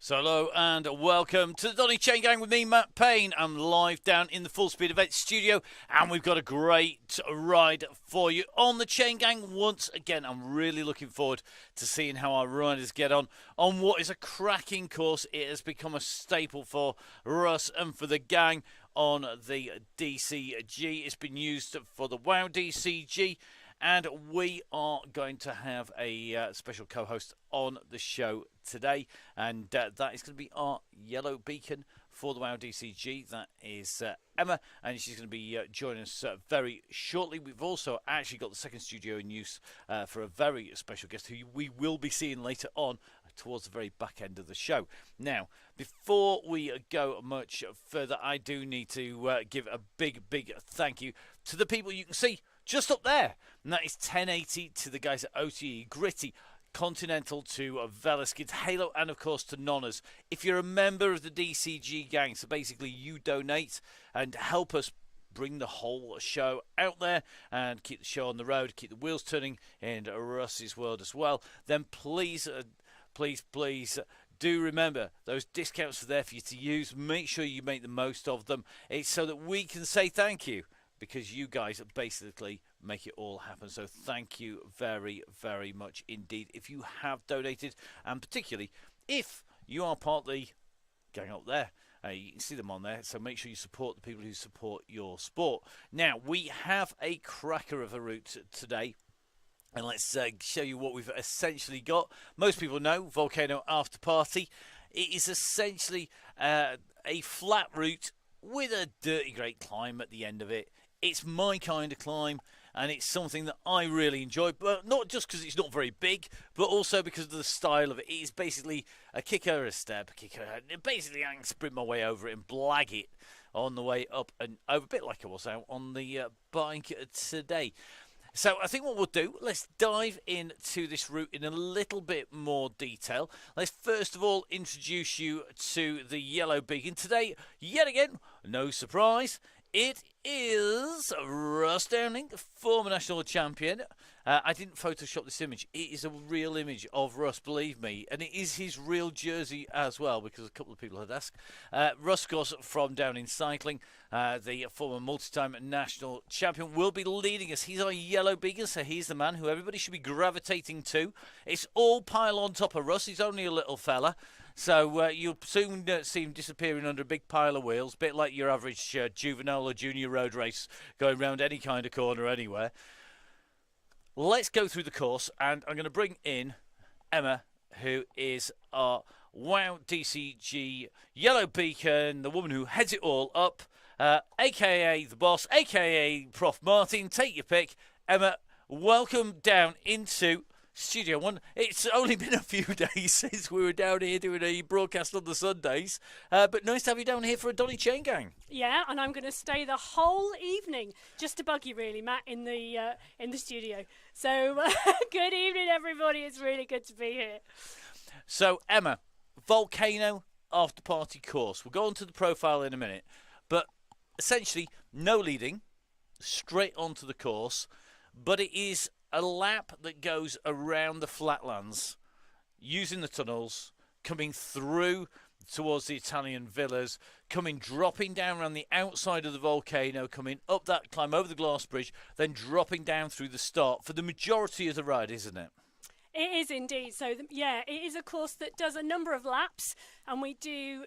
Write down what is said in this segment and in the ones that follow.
So hello and welcome to the Donny Chaingang with me, Matt Payne. I'm live down in the Full Speed Events studio and we've got a great ride for you on the Chaingang. Once again, I'm really looking forward to seeing how our riders get on what is a cracking course. It has become a staple for Russ and for the gang on the DCG. It's been used for the WOW DCG. And we are going to have a special co-host on the show today. And that is going to be our yellow beacon for the WOW DCG. That is Emma. And she's going to be joining us very shortly. We've also actually got the second studio in use for a very special guest who we will be seeing later on towards the very back end of the show. Now, before we go much further, I do need to give a big thank you to the people you can see just up there, and that is 1080 to the guys at OTE, Gritty, Continental to Velaskids, Halo, and of course to Nonners. If you're a member of the DCG gang, so basically you donate and help us bring the whole show out there and keep the show on the road, keep the wheels turning in Russ's world as well, then please do remember those discounts are there for you to use. Make sure you make the most of them. It's so that we can say thank you, because you guys basically make it all happen. So thank you very much indeed if you have donated, and particularly if you are part of the gang up there. You can see them on there, so make sure you support the people who support your sport. Now, we have a cracker of a route today, and let's show you what we've essentially got. Most people know Volcano After Party. It is essentially a flat route with a dirty great climb at the end of it. It's my kind of climb, and it's something that I really enjoy, but not just because it's not very big, but also because of the style of it. It is basically a kicker, a step, a kicker. Basically, I can sprint my way over it and blag it on the way up and over, a bit like I was out on the bike today. So I think what we'll do, let's dive into this route in a little bit more detail. Let's first of all introduce you to the yellow beacon. Today, yet again, no surprise, it is Russ Downing, former national champion. I didn't Photoshop this image. It is a real image of Russ, believe me. And it is his real jersey as well, because a couple of people had asked. Russ, of course, from Downing Cycling, the former multi-time national champion, will be leading us. He's our yellow beacon, so he's the man who everybody should be gravitating to. It's all pile on top of Russ. He's only a little fella. So you'll soon see him disappearing under a big pile of wheels, a bit like your average juvenile or junior road race going round any kind of corner anywhere. Let's go through the course, and I'm going to bring in Emma, who is our WOW DCG yellow beacon, the woman who heads it all up, a.k.a. the boss, a.k.a. Prof. Martin. Take your pick. Emma, welcome down into Studio One. It's only been a few days since we were down here doing a broadcast on the Sundays, but nice to have you down here for a Donny Chaingang. Yeah, and I'm going to stay the whole evening just to bug you, really, Matt, in the studio. So good evening, everybody. It's really good to be here. So Emma, Volcano After Party course. We'll go on to the profile in a minute, but essentially no leading, straight onto the course, but it is a lap that goes around the flatlands, using the tunnels, coming through towards the Italian villas, dropping down around the outside of the volcano, coming up that climb over the glass bridge, then dropping down through the start for the majority of the ride, isn't it? It is indeed. So, it is a course that does a number of laps, and we do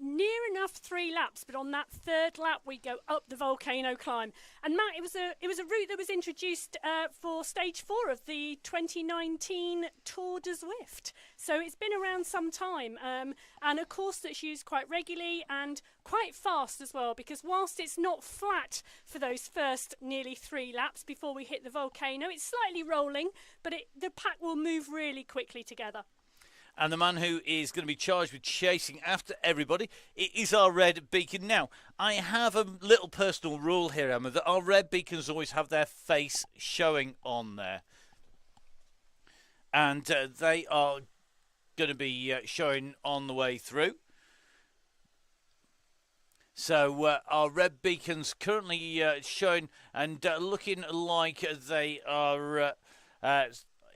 near enough 3 laps, but on that third lap we go up the volcano climb. And Matt, it was a route that was introduced for stage 4 of the 2019 Tour de Zwift, so it's been around some time, and a course that's used quite regularly and quite fast as well, because whilst it's not flat for those first nearly 3 laps before we hit the volcano, it's slightly rolling, but the pack will move really quickly together. And the man who is going to be charged with chasing after everybody, it is our red beacon. Now, I have a little personal rule here, Emma, that our red beacons always have their face showing on there. And they are going to be showing on the way through. So our red beacons currently showing and looking like they are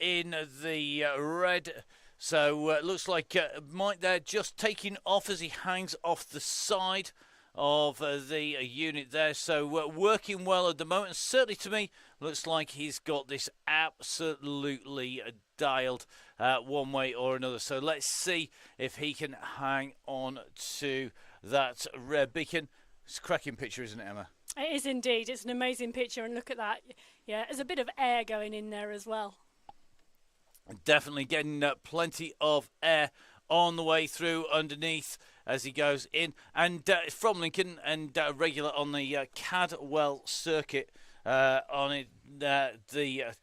in the red So looks like Mike there just taking off as he hangs off the side of the unit there. So working well at the moment. Certainly to me, looks like he's got this absolutely dialed one way or another. So let's see if he can hang on to that red beacon. It's a cracking picture, isn't it, Emma? It is indeed. It's an amazing picture, and look at that. Yeah, there's a bit of air going in there as well. Definitely getting plenty of air on the way through underneath as he goes in. And from Lincoln and regular on the Cadwell circuit on it, the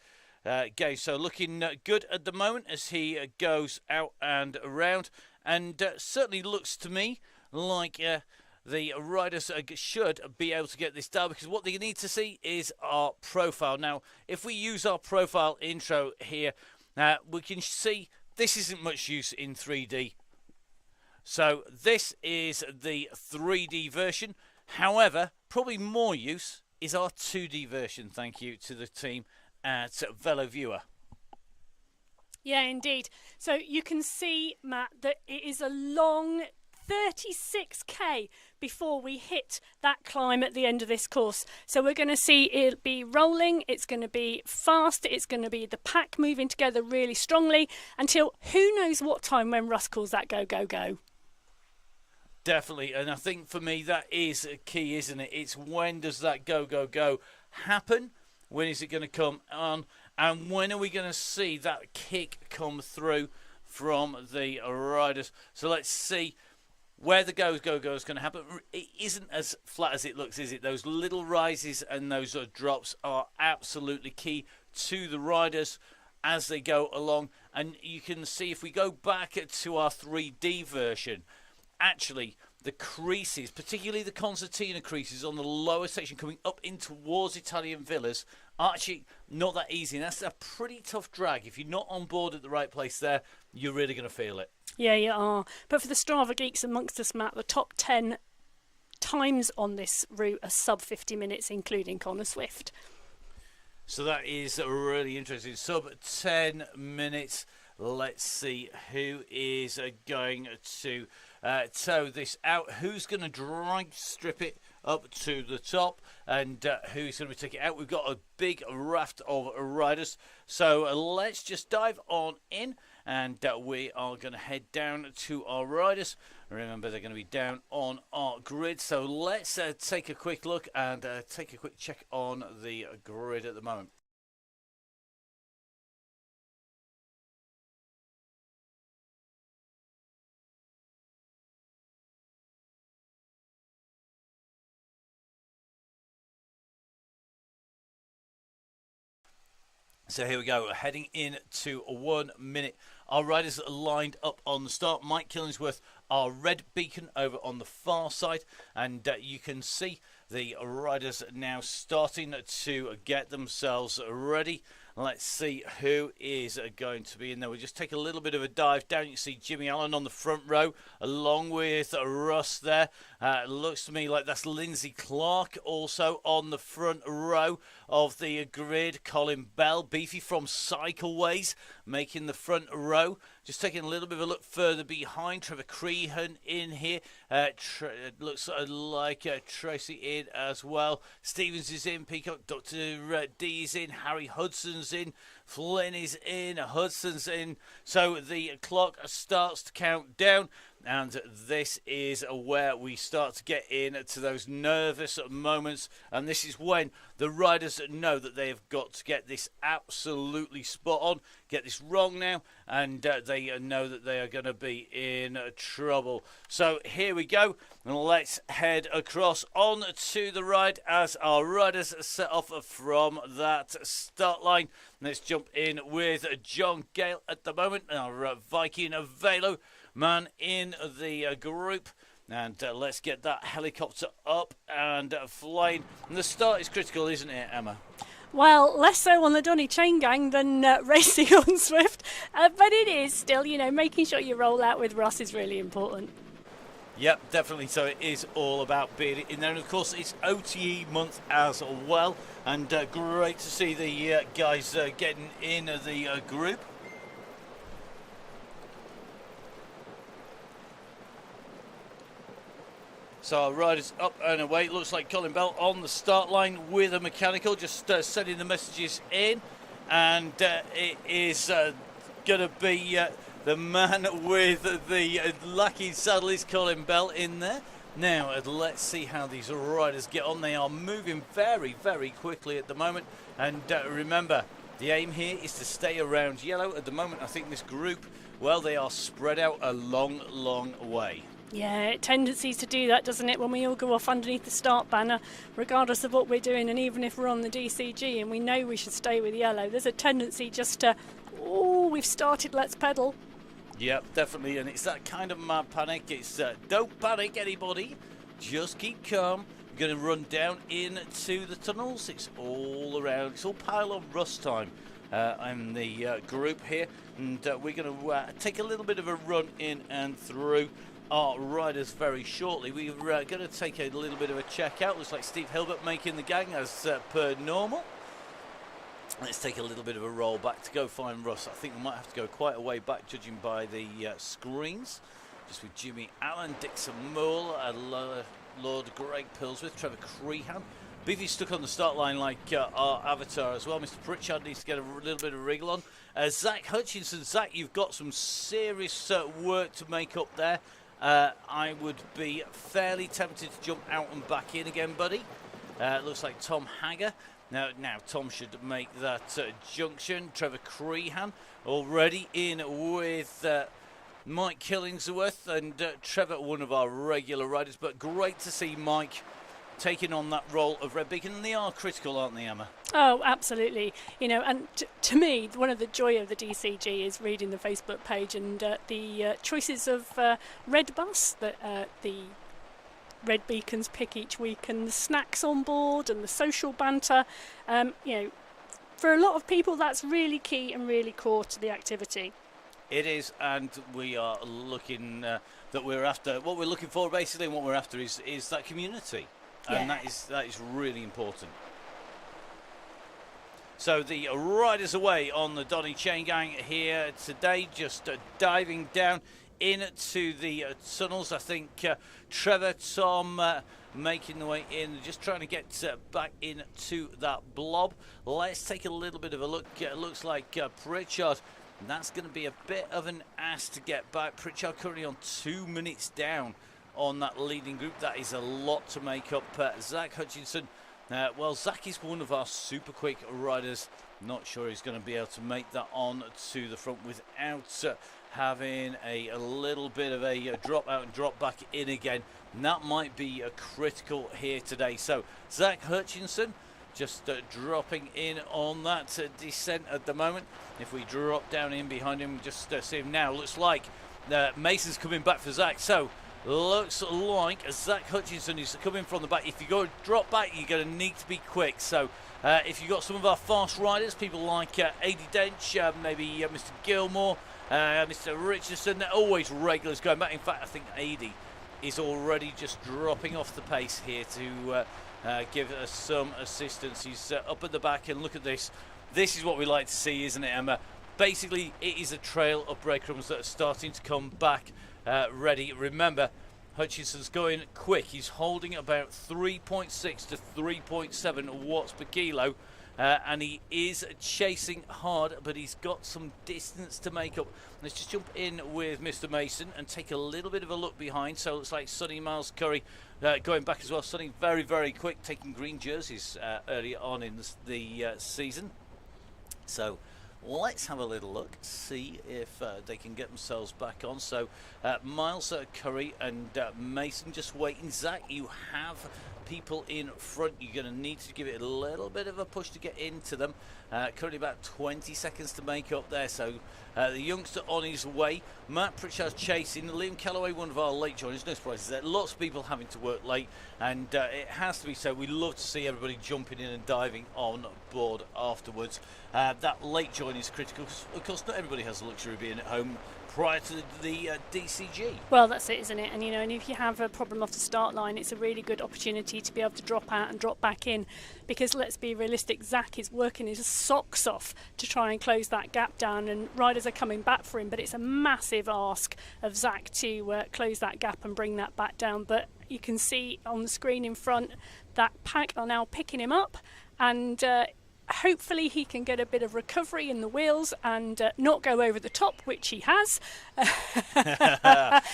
game. So looking good at the moment as he goes out and around. And certainly looks to me like the riders should be able to get this down, because what they need to see is our profile. Now, if we use our profile intro here, we can see this isn't much use in 3D. So this is the 3D version. However, probably more use is our 2D version. Thank you to the team at VeloViewer. Yeah, indeed. So you can see, Matt, that it is a long 36k before we hit that climb at the end of this course. So we're going to see it be rolling, it's going to be fast, it's going to be the pack moving together really strongly until who knows what time when Russ calls that go, go, go. Definitely, and I think for me that is key, isn't it? It's when does that go, go, go happen? When is it going to come on? And when are we going to see that kick come through from the riders? So let's see where the go, go, go is going to happen. It isn't as flat as it looks, is it? Those little rises and those drops are absolutely key to the riders as they go along. And you can see if we go back to our 3D version, actually the creases, particularly the concertina creases on the lower section coming up in towards Italian villas, are actually not that easy. And that's a pretty tough drag. If you're not on board at the right place there, you're really going to feel it. Yeah, you are. But for the Strava geeks amongst us, Matt, the top 10 times on this route are sub 50 minutes, including Connor Swift. So that is really interesting. Sub 10 minutes. Let's see who is going to tow this out. Who's going to drag strip it up to the top, and who's going to take it out? We've got a big raft of riders. So let's just dive on in. And we are going to head down to our riders. Remember, they're going to be down on our grid. So let's take a quick look and take a quick check on the grid at the moment. So here we go, heading in to 1 minute. Our riders are lined up on the start. Mike Killingsworth, our red beacon over on the far side. And you can see the riders now starting to get themselves ready. Let's see who is going to be in there. We'll just take a little bit of a dive down. You can see Jimmy Allen on the front row, along with Russ there. Looks to me like that's Lindsay Clark also on the front row of the grid. Colin Bell, Beefy from Cycleways, making the front row. Just taking a little bit of a look further behind. Trevor Crehan in here. Looks like Tracy in as well. Stevens is in. Peacock, Dr. D is in. Harry Hudson's in. Flynn is in. Hudson's in. So the clock starts to count down. And this is where we start to get into those nervous moments. And this is when the riders know that they have got to get this absolutely spot on. Get this wrong now. And they know that they are going to be in trouble. So here we go. And let's head across on to the ride as our riders set off from that start line. Let's jump in with John Gale at the moment. Our Viking Velo man in the group, and let's get that helicopter up and flying. And the start is critical, isn't it, Emma? Well, less so on the Donny Chaingang than racing on Swift, but it is still, you know, making sure you roll out with Ross is really important. Yep, definitely. So it is all about being in there. And of course, it's OTE month as well. And great to see the guys getting in the group. So our riders up and away. It looks like Colin Bell on the start line with a mechanical, just sending the messages in. And it is going to be the man with the lucky saddle is Colin Bell in there. Now, let's see how these riders get on. They are moving very, very quickly at the moment. And remember, the aim here is to stay around yellow. At the moment, I think this group, well, they are spread out a long, long way. Yeah, tendencies to do that, doesn't it, when we all go off underneath the start banner, regardless of what we're doing, and even if we're on the DCG and we know we should stay with yellow, there's a tendency just to, oh, we've started, let's pedal. Yep, definitely, and it's that kind of mad panic. It's don't panic, anybody. Just keep calm. You're going to run down into the tunnels. It's all around. It's all pile-on rust time in the group here, and we're going to take a little bit of a run in and through our riders very shortly. We're going to take a little bit of a check out. Looks like Steve Hilbert making the gang as per normal. Let's take a little bit of a roll back to go find Russ. I think we might have to go quite a way back, judging by the screens. Just with Jimmy Allen, Dixon Mull, Lord Greg Pillsworth, Trevor Crehan. Beefy stuck on the start line like our avatar as well. Mr. Pritchard needs to get a little bit of wriggle on. Zach Hutchinson. Zach, you've got some serious work to make up there. I would be fairly tempted to jump out and back in again, buddy. Looks like Tom Hagger. Now Tom should make that junction. Trevor Crehan already in with Mike Killingsworth and Trevor, one of our regular riders. But great to see Mike taking on that role of Red Beacon. And they are critical, aren't they, Emma? Oh, absolutely. You know, and to me, one of the joy of the DCG is reading the Facebook page and the choices of Red Bus that the Red Beacons pick each week, and the snacks on board and the social banter. You know, for a lot of people, that's really key and really core to the activity. It is, and we are looking that we're after. What we're looking for, basically, and what we're after is that community, and that is really important. So the riders away on the Donny Chaingang here today, just diving down into the tunnels. I think Trevor, Tom making the way in, just trying to get back into that blob. Let's take a little bit of a look. It looks like Pritchard, and that's going to be a bit of an ass to get back. Pritchard currently on 2 minutes down on that leading group. That is a lot to make up. Zach Hutchinson, well, Zach is one of our super quick riders. Not sure he's going to be able to make that on to the front without having a little bit of a drop out and drop back in again. And that might be a critical here today. So Zach Hutchinson just dropping in on that descent at the moment. If we drop down in behind him, just see him now. Looks like Mason's coming back for Zach. So looks like Zach Hutchinson is coming from the back. If you go drop back, you're going to need to be quick. So if you've got some of our fast riders, people like Adi Dench, maybe Mr. Gilmore, Mr. Richardson, they're always regulars going back. In fact, I think Adi is already just dropping off the pace here to give us some assistance. He's up at the back, and look at this. This is what we like to see, isn't it, Emma? Basically, it is a trail of breadcrumbs that are starting to come back ready. Remember, Hutchinson's going quick. He's holding about 3.6 to 3.7 watts per kilo. And he is chasing hard, but he's got some distance to make up. Let's just jump in with Mr. Mason and take a little bit of a look behind. So it looks like Sonny Miles Curry going back as well. Sonny very, very quick, taking green jerseys earlier on in the season. So let's have a little look, see if they can get themselves back on. So Miles Curry and Mason just waiting. Zach, you have people in front. You're going to need to give it a little bit of a push to get into them. Currently about 20 seconds to make up there. So the youngster on his way. Matt Pritchard's chasing. Liam Calloway, one of our late joiners. No surprises there. Lots of people having to work late, and it has to be so. We love to see everybody jumping in and diving on board afterwards. That late join is critical. Of course, not everybody has the luxury of being at home prior to the DCG. Well, that's it, isn't it? And and if you have a problem off the start line, it's a really good opportunity to be able to drop out and drop back in, because let's be realistic, Zach is working his socks off to try and close that gap down, and riders are coming back for him, but it's a massive ask of Zach to close that gap and bring that back down. But you can see on the screen in front that pack are now picking him up, and hopefully he can get a bit of recovery in the wheels and not go over the top, which he has.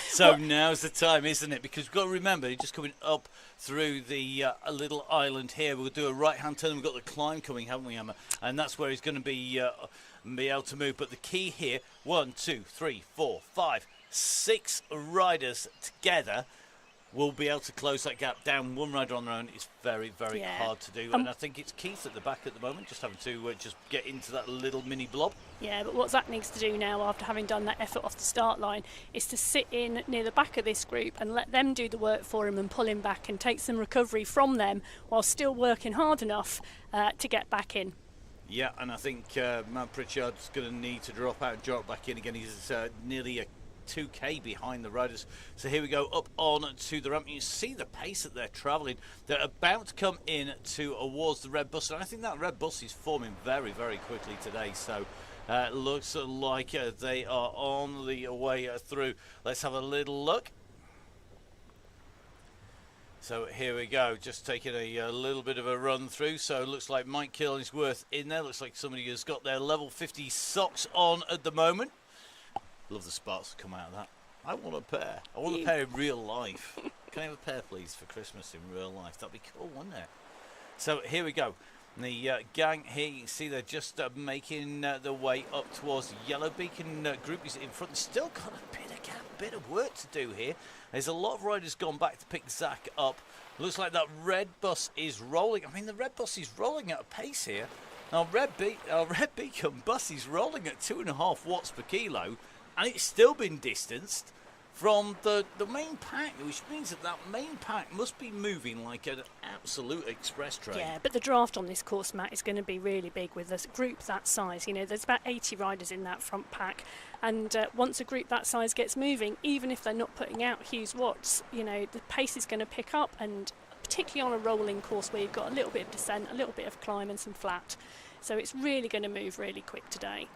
So now's the time, isn't it? Because we've got to remember, you're just coming up through the little island here. We'll do a right-hand turn. We've got the climb coming, haven't we, Emma? And that's where he's going to be able to move. But the key here, 1, 2, 3, 4, 5, 6 riders together will be able to close that gap down. One rider on their own is very, very hard to do. And I think it's Keith at the back at the moment, just having to just get into that little mini blob. Yeah, but what Zach needs to do now, after having done that effort off the start line, is to sit in near the back of this group and let them do the work for him and pull him back and take some recovery from them while still working hard enough to get back in. Yeah, and I think Matt Pritchard's going to need to drop out and drop back in again. He's nearly a 2k behind the riders. So here we go up on to the ramp. You see the pace that they're travelling. They're about to come in towards the red bus, and I think that red bus is forming very, very quickly today. So it looks like they are on the way through. Let's have a little look. So here we go, just taking a little bit of a run through. So it looks like Mike Killingsworth in there. Looks like somebody has got their level 50 socks on at the moment. Love the sparks that come out of that. I want a pair. I want a pair in real life. Can I have a pair, please, for Christmas in real life? That'd be cool, wouldn't it? So here we go. The gang here, you can see they're just making their way up towards the Yellow Beacon group is in front. They've still got a bit of work to do here. There's a lot of riders gone back to pick Zach up. Looks like that red bus is rolling. I mean, the red bus is rolling at a pace here. Now, Red Beacon bus is rolling at 2.5 watts per kilo. And it's still been distanced from the main pack, which means that main pack must be moving like an absolute express train. Yeah, but the draft on this course, Matt, is going to be really big with a group that size. There's about 80 riders in that front pack, and once a group that size gets moving, even if they're not putting out huge watts, the pace is going to pick up, and particularly on a rolling course where you've got a little bit of descent, a little bit of climb and some flat. So it's really going to move really quick today.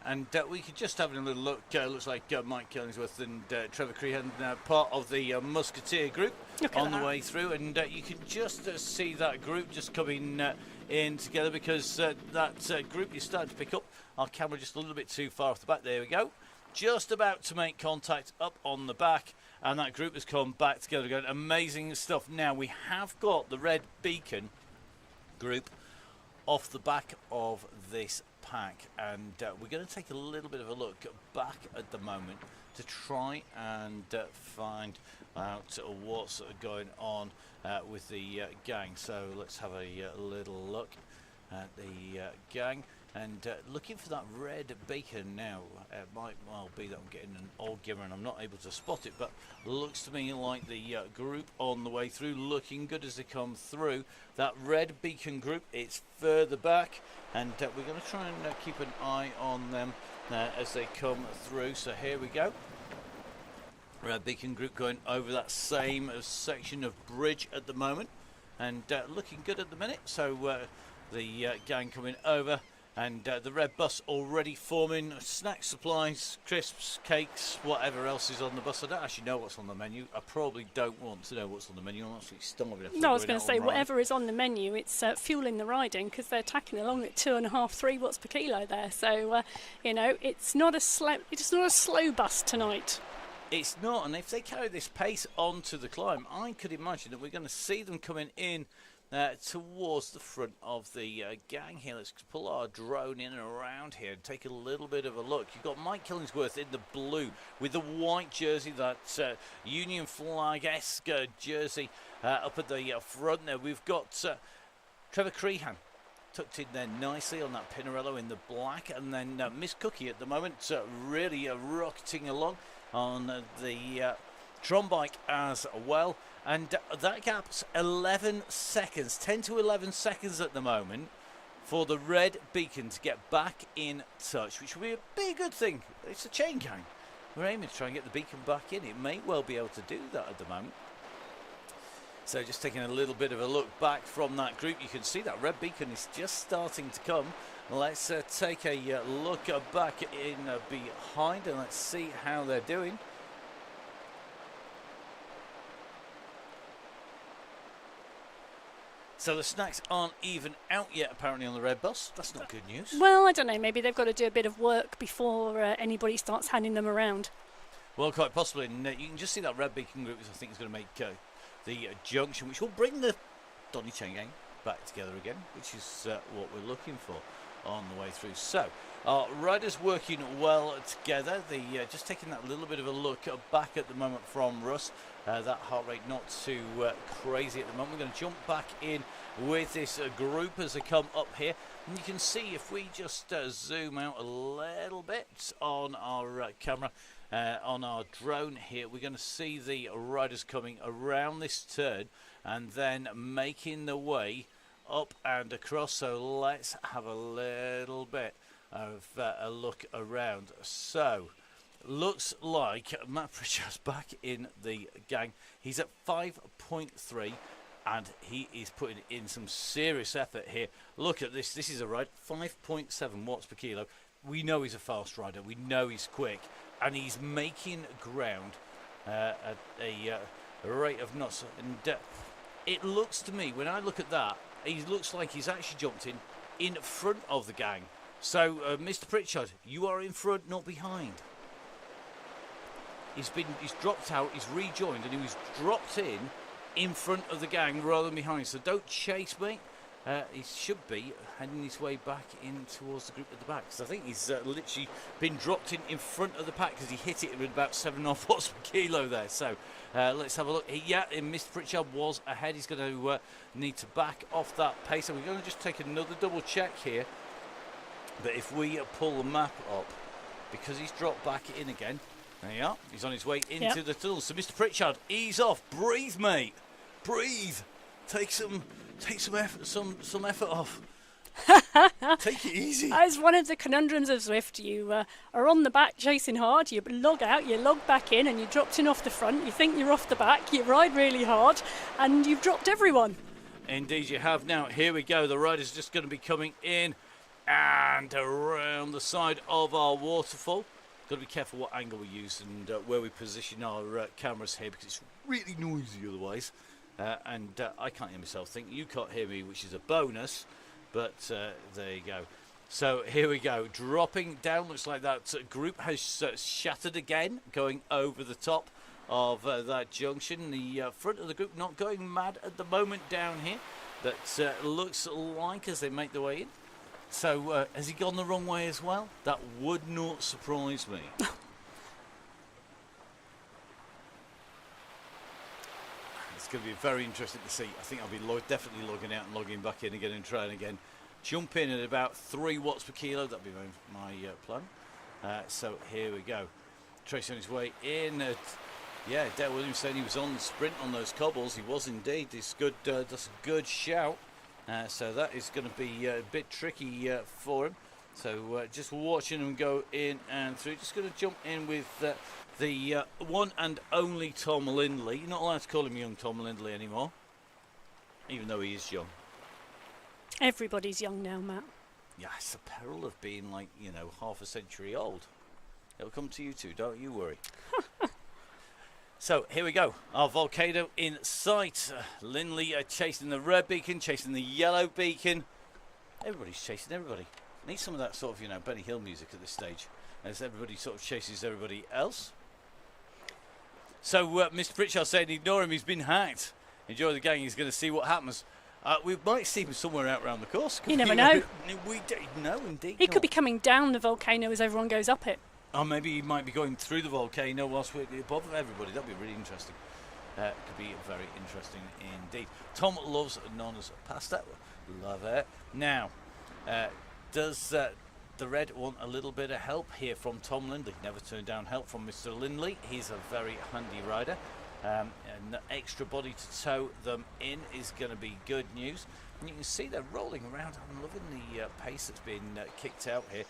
And we could just have a little look. Looks like Mike Killingsworth and Trevor Crehan, part of the Musketeer group, on the way through. And you can just see that group just coming in together, because that group is starting to pick up. Our camera just a little bit too far off the back. There we go. Just about to make contact up on the back. And that group has come back together again. Amazing stuff. Now we have got the Red Beacon group off the back of this pack, and we're going to take a little bit of a look back at the moment to try and find out what's going on with the gang. So let's have a little look at the gang, and looking for that Red Beacon now. It might well be that I'm getting an old gimmer and I'm not able to spot it, but looks to me like the group on the way through, looking good as they come through. That Red Beacon group, it's further back, and we're going to try and keep an eye on them as they come through. So here we go. Red Beacon group going over that same section of bridge at the moment, and looking good at the minute. So the gang coming over, and the red bus already forming. Snack supplies, crisps, cakes, whatever else is on the bus. I don't actually know what's on the menu. I probably don't want to know what's on the menu. I'm absolutely starving. No, I was going to say, whatever is on the menu, it's fueling the riding, because they're tacking along at 2.5, 3 watts per kilo there. So, it's not a slow bus tonight. It's not, and if they carry this pace onto the climb, I could imagine that we're going to see them coming in towards the front of the gang here. Let's pull our drone in and around here and take a little bit of a look. You've got Mike Killingsworth in the blue with the white jersey, that Union flag-esque jersey up at the front there. We've got Trevor Crehan tucked in there nicely on that Pinarello in the black, and then Miss Cookie at the moment really rocketing along on the Tron bike as well. And that gap's 11 seconds, 10 to 11 seconds at the moment for the Red Beacon to get back in touch, which will be a good thing. It's a chain gang. We're aiming to try and get the beacon back in. It may well be able to do that at the moment. So just taking a little bit of a look back from that group, you can see that red beacon is just starting to come. Let's take a look back in behind, and let's see how they're doing. So the snacks aren't even out yet, apparently, on the red bus. That's not good news. Well, I don't know. Maybe they've got to do a bit of work before anybody starts handing them around. Well, quite possibly. And you can just see that red beacon group, which I think is going to make the junction, which will bring the Donny Chaingang back together again, which is what we're looking for on the way through. So our riders working well together. Just taking that little bit of a look back at the moment from Russ. That heart rate not too crazy at the moment. We're going to jump back in with this group as they come up here. And you can see if we just zoom out a little bit on our camera, on our drone here, we're going to see the riders coming around this turn and then making the way up and across. So let's have a little bit of a look around. So looks like Matt Pritchard's back in the gang. He's at 5.3 and he is putting in some serious effort here. Look at this. This is a ride, 5.7 watts per kilo. We know he's a fast rider. We know he's quick, and he's making ground at a rate of knots. And it looks to me, when I look at that, he looks like he's actually jumped in front of the gang. So, Mr. Pritchard, you are in front, not behind. He's dropped out, he's rejoined, and he was dropped in front of the gang rather than behind. So don't chase me. He should be heading his way back in towards the group at the back. So I think he's literally been dropped in front of the pack because he hit it with about 7.5 watts per kilo there. So let's have a look. Mr. Pritchard was ahead. He's going to need to back off that pace. So we're going to just take another double check here. But if we pull the map up, because he's dropped back in again, there you are. He's on his way into the tunnel. So Mr. Pritchard, ease off. Breathe, mate. Breathe. Take some effort off. Take it easy. That's one of the conundrums of Zwift. You are on the back chasing hard, you log out, you log back in, and you dropped in off the front. You think you're off the back, you ride really hard, and you've dropped everyone. Indeed you have. Now, here we go. The rider's just going to be coming in and around the side of our waterfall. Got to be careful what angle we use and where we position our cameras here, because it's really noisy otherwise. And I can't hear myself think. You can't hear me, which is a bonus. But there you go. So here we go. Dropping down. Looks like that group has shattered again, going over the top of that junction. The front of the group not going mad at the moment down here. That looks like as they make their way in. So has he gone the wrong way as well? That would not surprise me. It's going to be very interesting to see. I think I'll be definitely logging out and logging back in again and trying again. Jump in at about 3 watts per kilo. That'll be my plan. So here we go. Tracy on his way in. Dale Williams saying he was on the sprint on those cobbles. He was indeed. It's good. That's a good shout. So that is going to be a bit tricky for him. So just watching him go in and through. Just going to jump in with the one and only Tom Lindley. You're not allowed to call him young Tom Lindley anymore, even though he is young. Everybody's young now, Matt. Yeah, it's the peril of being like, half a century old. It'll come to you too, don't you worry. So here we go. Our volcano in sight. Lindley chasing the red beacon, chasing the yellow beacon. Everybody's chasing everybody. Need some of that sort of, Benny Hill music at this stage, as everybody sort of chases everybody else. So Mr. Pritchard saying, ignore him, he's been hacked. Enjoy the gang, he's going to see what happens. We might see him somewhere out around the course. You never know. We don't know, indeed. He could be coming down the volcano as everyone goes up it. Or maybe he might be going through the volcano whilst we're above everybody. That'd be really interesting. Could be very interesting indeed. Tom loves Nonna's pasta. Love it. Now, does the red want a little bit of help here from Tom Lindley? Never turned down help from Mr. Lindley. He's a very handy rider. And the extra body to tow them in is going to be good news. And you can see they're rolling around. I'm loving the pace that's been kicked out here.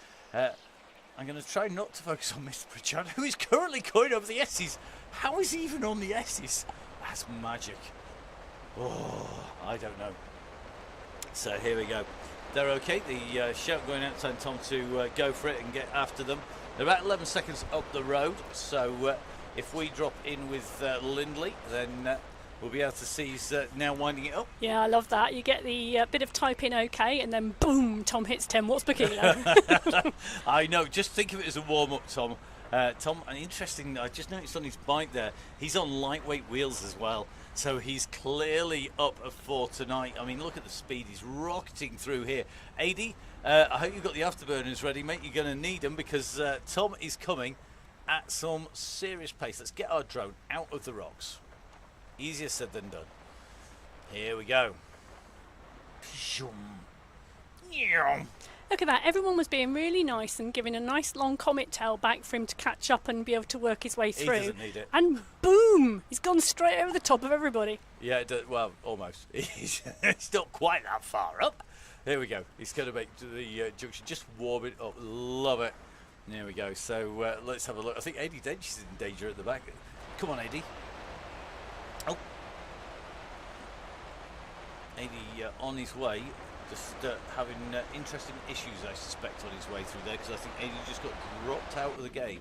I'm going to try not to focus on Mr. Pritchard, who is currently going over the S's. How is he even on the S's? That's magic. Oh, I don't know. So here we go. They're okay. The shout going out telling Tom to go for it and get after them. They're about 11 seconds up the road. So if we drop in with Lindley, then we'll be able to see he's now winding it up. Yeah, I love that. You get the bit of type in okay, and then boom, Tom hits 10 watts per kilo. I know. Just think of it as a warm-up, Tom. Tom, and interesting, I just noticed on his bike there, he's on lightweight wheels as well. So he's clearly up a 4 tonight. I mean, look at the speed. He's rocketing through here. AD, I hope you've got the afterburners ready, mate. You're going to need them because Tom is coming at some serious pace. Let's get our drone out of the rocks. Easier said than done. Here we go. Look at that. Everyone was being really nice and giving a nice long comet tail back for him to catch up and be able to work his way through. He doesn't need it. And boom! He's gone straight over the top of everybody. Yeah, well, almost. He's not quite that far up. There we go. He's going to make the junction. Just warm it up. Love it. There we go. So let's have a look. I think Eddie Dench is in danger at the back. Come on, Eddie. Oh. Eddie on his way. Just having interesting issues, I suspect, on his way through there, because I think Eddie just got dropped out of the game.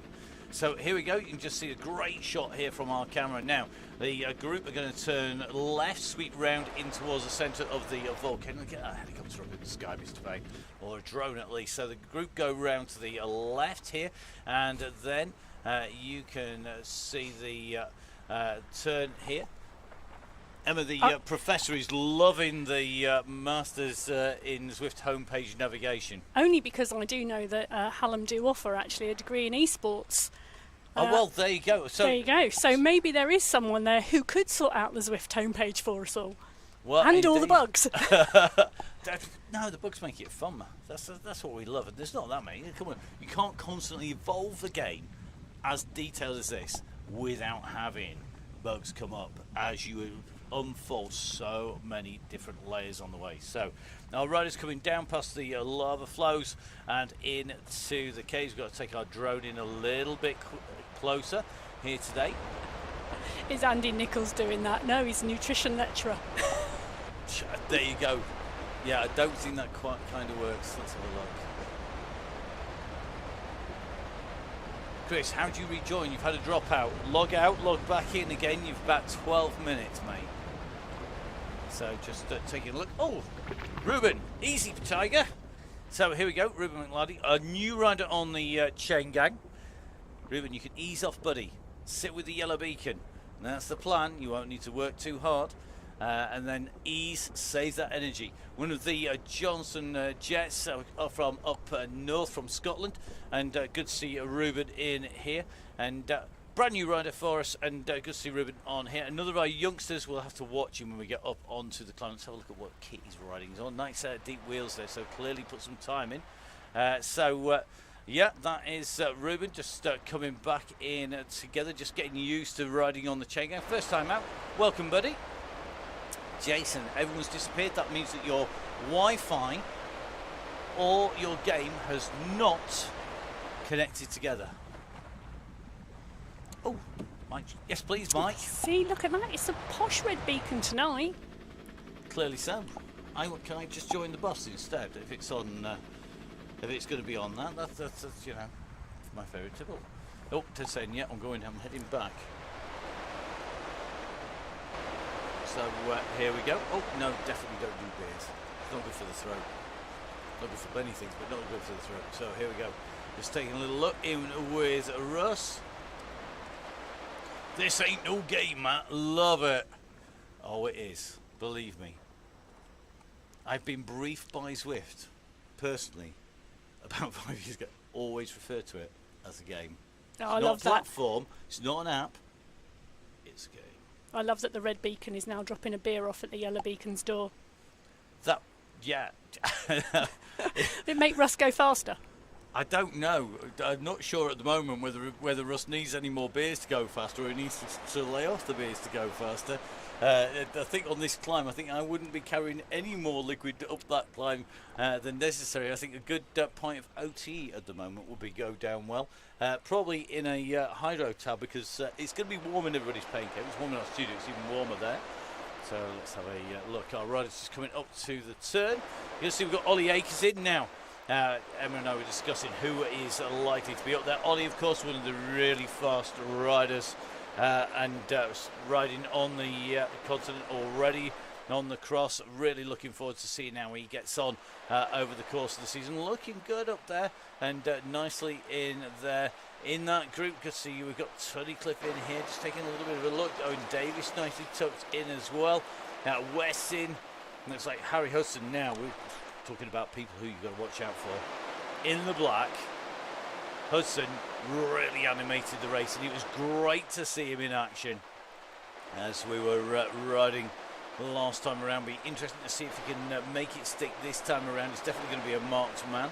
So here we go. You can just see a great shot here from our camera. Now, the group are going to turn left, sweep round in towards the centre of the volcano. Get a helicopter up in the sky, Mr. Bay, or a drone at least. So the group go round to the left here, and then you can see the turn here. Emma, the professor is loving the Masters in Zwift homepage navigation. Only because I do know that Hallam do offer actually a degree in esports. Oh, well, there you go. So there you go. So maybe there is someone there who could sort out the Zwift homepage for us all. Well, and indeed. all the bugs. No, the bugs make it fun, man. That's what we love. And there's not that many. Come on, you can't constantly evolve the game as detailed as this without having bugs come up as you unfold so many different layers on the way. So our riders coming down past the lava flows and into the caves. We've got to take our drone in a little bit closer here today. Is Andy Nichols doing that? No, he's a nutrition lecturer. There you go. Yeah, I don't think that quite kind of works. Let's have a look. Chris, how do you rejoin? You've had a drop out. Log out, log back in again. You've about 12 minutes, mate. So just taking a look. Oh, Ruben, easy Tiger. So here we go, Ruben McLardy, a new rider on the Chaingang. Ruben, you can ease off, buddy. Sit with the yellow beacon. And that's the plan. You won't need to work too hard. And then ease, save that energy. One of the Johnson jets from up north from Scotland. And good to see Ruben in here. And brand new rider for us, and good to see Ruben on here. Another of our youngsters, we'll have to watch him when we get up onto the climb. Let's have a look at what kit he's riding. He's on nice deep wheels there, so clearly put some time in. Yeah, that is Ruben just coming back in together, just getting used to riding on the Chaingang. First time out. Welcome, buddy. Jason, everyone's disappeared. That means that your Wi-Fi or your game has not connected together. Oh, Mike. Yes, please, Mike. See, look at that. It's a posh red beacon tonight. Clearly so. Can I just join the bus instead if it's on? If it's going to be on that, that's you know, my favourite tipple. Oh, they're saying, yeah, I'm heading back. So here we go. Oh no, definitely don't do beers. It's not good for the throat. Not good for many things, but not good for the throat. So here we go. Just taking a little look in with Russ. This ain't no game, Matt. Love it. Oh, it is. Believe me. I've been briefed by Zwift, personally, about 5 years ago. Always refer to it as a game. Oh, I love love that. that. Platform. It's not an app. It's a game. I love that the red beacon is now dropping a beer off at the yellow beacon's door. Yeah. It make Russ go faster. I don't know. I'm not sure at the moment whether Russ needs any more beers to go faster or he needs to lay off the beers to go faster. I think on this climb, I think I wouldn't be carrying any more liquid up that climb than necessary. I think a good pint of OT at the moment would be go down well. Probably in a hydro tab, because it's going to be warm in everybody's pain cave. It's warm in our studio, it's even warmer there. So let's have a look. Our rider's just coming up to the turn. You'll see we've got Ollie Akers in now. Emma and I were discussing who is likely to be up there. Ollie, of course, one of the really fast riders, and riding on the continent already, on the cross. Really looking forward to seeing how he gets on over the course of the season. Looking good up there, and nicely in there. In that group, you can see we've got Tunnicliffe in here, just taking a little bit of a look. Owen Davis nicely tucked in as well. Now Weston, looks like Harry Hudson now. We're talking about people who you've got to watch out for. In the black, Hudson really animated the race, and it was great to see him in action as we were riding last time around. Be interesting to see if he can make it stick this time around. He's definitely going to be a marked man.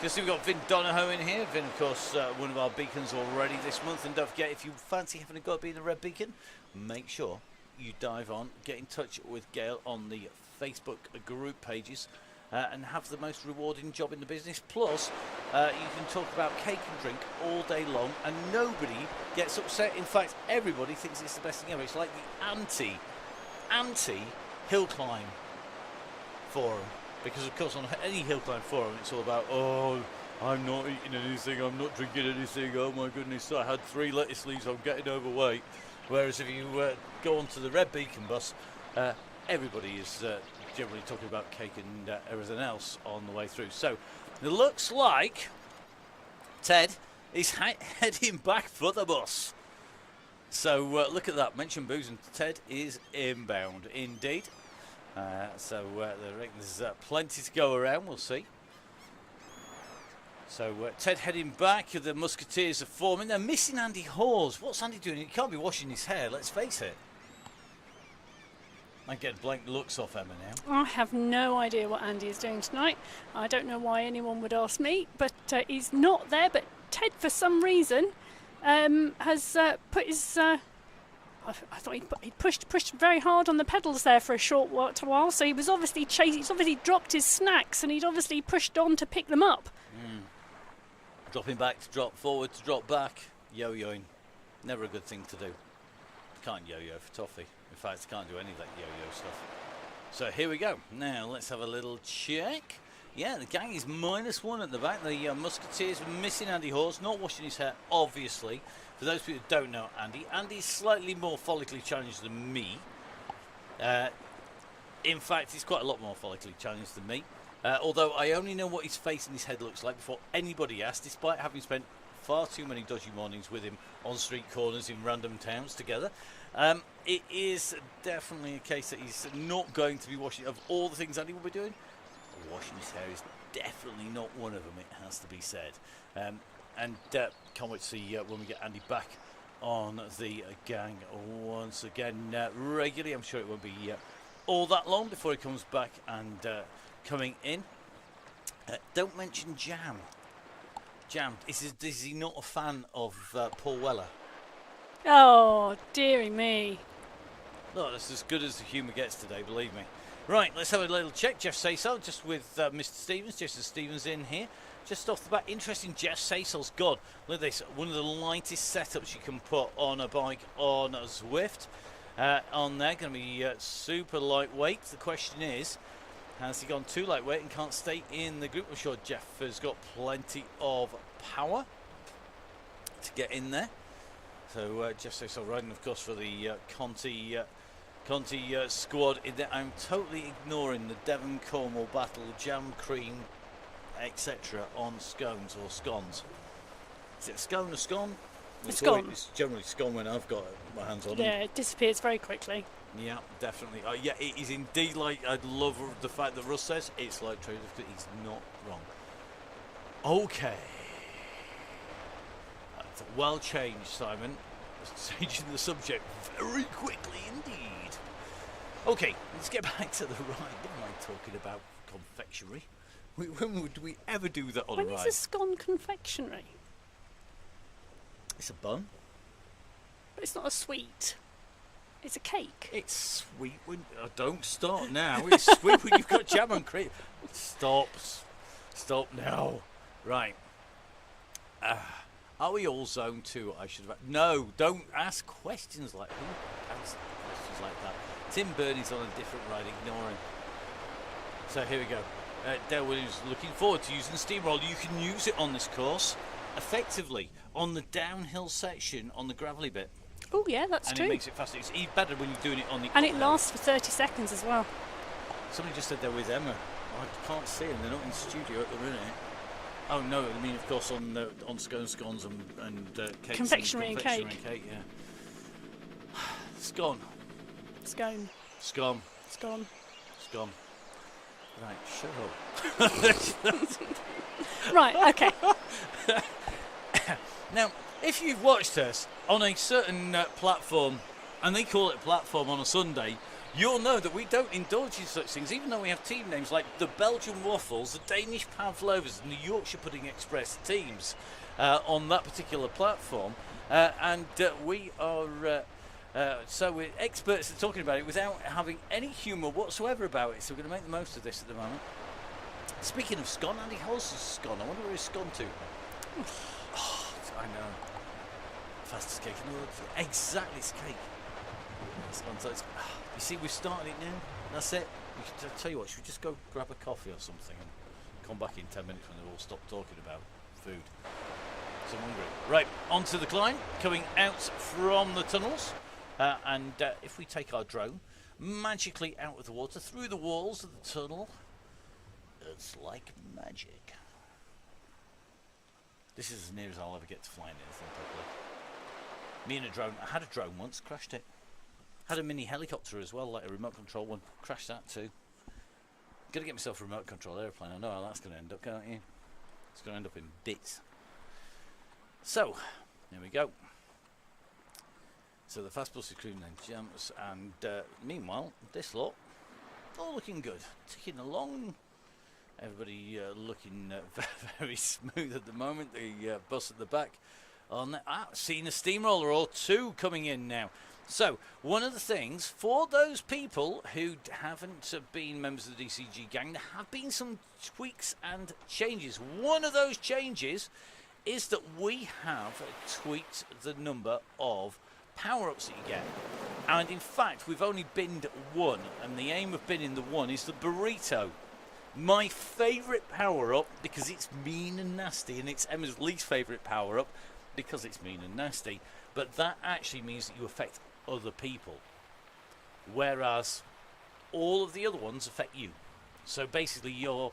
Just see we've got Vin Donahoe in here. Vin, of course, one of our beacons already this month. And don't forget, if you fancy having a go at being a red beacon, make sure you dive on, get in touch with Gail on the Facebook group pages, and have the most rewarding job in the business. Plus, you can talk about cake and drink all day long, and nobody gets upset. In fact, everybody thinks it's the best thing ever. It's like the anti-hill climb forum. Because, of course, on any hill climb forum, it's all about, oh, I'm not eating anything, I'm not drinking anything, oh my goodness, I had 3 lettuce leaves, I'm getting overweight. Whereas if you go onto the Red Beacon bus, everybody is generally talking about cake and everything else on the way through. So, it looks like Ted is heading back for the bus. So, look at that, mention booze, and Ted is inbound, indeed. There's plenty to go around, we'll see. So Ted heading back, the Musketeers are forming. They're missing Andy Hawes. What's Andy doing? He can't be washing his hair, let's face it. I get blank looks off Emma now. I have no idea what Andy is doing tonight. I don't know why anyone would ask me, but he's not there. But Ted, for some reason, has put his... I thought he pushed very hard on the pedals there for a short while, so he was obviously he's obviously dropped his snacks, and he'd obviously pushed on to pick them up. Dropping back to drop forward to drop back, yo-yoing, never a good thing to do. Can't yo-yo for toffee. In fact, can't do any of that yo-yo stuff. So here we go. Now let's have a little check. Yeah, the gang is -1 at the back. The Musketeers missing Andy Hawes, not washing his hair, obviously. For those people who don't know Andy's slightly more follically challenged than me. In fact, he's quite a lot more follically challenged than me. Although I only know what his face and his head looks like before anybody asks, despite having spent far too many dodgy mornings with him on street corners in random towns together. It is definitely a case that he's not going to be washing. Of all the things Andy will be doing, washing his hair is definitely not one of them, it has to be said. And can't wait to see when we get Andy back on the gang once again regularly. I'm sure it won't be all that long before he comes back and coming in. Don't mention Jam. Is he not a fan of Paul Weller? Oh, dearie me. No, that's as good as the humour gets today, believe me. Right, let's have a little check. Jeff Saysall just with Mr. Stevens. Jason Stevens in here. Just off the bat, interesting. Jeff Saysall's God. Look at this. One of the lightest setups you can put on a bike on a Zwift. On there, going to be super lightweight. The question is, has he gone too lightweight and can't stay in the group? I'm sure Jeff has got plenty of power to get in there. So Jeff Saysall riding, of course, for the Conti squad. I'm totally ignoring the Devon Cornwall battle, jam, cream, etc. on scones or scones. Is it scone or scone? It's scone. It's generally scone when I've got my hands on them. Yeah, it disappears very quickly. Yeah, definitely. Yeah, it is indeed like, I love the fact that Russ says it's like true. He's not wrong. Okay. That's well changed, Simon. Changing the subject very quickly indeed. Okay, let's get back to the ride. What am I talking about? Confectionery? When would we ever do that on a ride? When is a scone confectionery? It's a bun. But it's not a sweet. It's a cake. It's sweet when... Oh, don't start now. It's sweet when you've got jam and cream. Stop. Stop now. Right. Are we all zone 2? I should have... No, don't ask questions like... Who asks questions like that? Tim Burney's on a different ride. Ignore him. So here we go. Dale Williams looking forward to using Steamroller. You can use it on this course effectively on the downhill section on the gravelly bit. Oh yeah, that's true. And it makes it faster. It's even better when you're doing it on the... And it lasts for 30 seconds as well. Somebody just said they're with Emma. Oh, I can't see them. They're not in studio at the minute. Oh no, I mean of course on scones and cakes. Confectionery and cake. Yeah. Scone. Scone. Scone. Scone. Scone. Right, shut up. Right, okay. Now, if you've watched us on a certain platform, and they call it platform on a Sunday, you'll know that we don't indulge in such things, even though we have team names like the Belgian Waffles, the Danish Pavlovas, and the Yorkshire Pudding Express teams on that particular platform. And we are... so we're experts at talking about it without having any humour whatsoever about it. So we're going to make the most of this at the moment. Speaking of scone, Andy Hollis' scone. I wonder where he's gone to. Oh, I know. Fastest cake in the world. Exactly, it's cake. You see, we've started it now. That's it. We should, tell you what, should we just go grab a coffee or something and come back in 10 minutes when they've all stopped talking about food? So I'm hungry. Right, on to the climb. Coming out from the tunnels. And if we take our drone magically out of the water, through the walls of the tunnel, it's like magic. This is as near as I'll ever get to flying anything properly. Me and a drone. I had a drone once, crashed it. Had a mini helicopter as well, like a remote control one. Crashed that too. Gotta get myself a remote control airplane. I know how that's going to end up, can't you? It's going to end up in bits. So, there we go. So the fast bus is cruising then jumps, and meanwhile, this lot, all looking good. Ticking along. Everybody looking very smooth at the moment. The bus at the back. Seeing a steamroller or two coming in now. So, one of the things, for those people who haven't been members of the DCG gang, there have been some tweaks and changes. One of those changes is that we have tweaked the number of power-ups that you get. And in fact, we've only binned one, and the aim of binning the one is the burrito. My favourite power-up, because it's mean and nasty, and it's Emma's least favourite power-up, because it's mean and nasty, but that actually means that you affect other people, whereas all of the other ones affect you. So basically your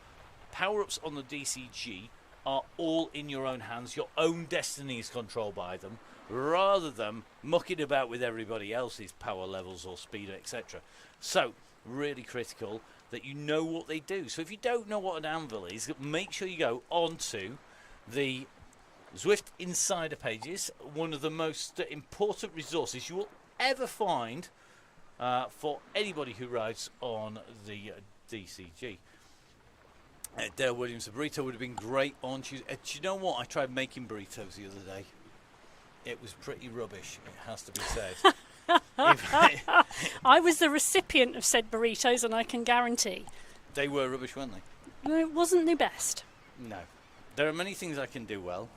power-ups on the DCG are all in your own hands. Your own destiny is controlled by them, rather than mucking about with everybody else's power levels or speed, etc. So really critical that you know what they do. So if you don't know what an anvil is, make sure you go onto the Zwift Insider pages, one of the most important resources you will ever find for anybody who rides on the DCG. Dale Williams, a burrito would have been great on Tuesday. Do you know what? I tried making burritos the other day. It was pretty rubbish, it has to be said. I was the recipient of said burritos, and I can guarantee they were rubbish, weren't they? No, it wasn't the best. No. There are many things I can do well.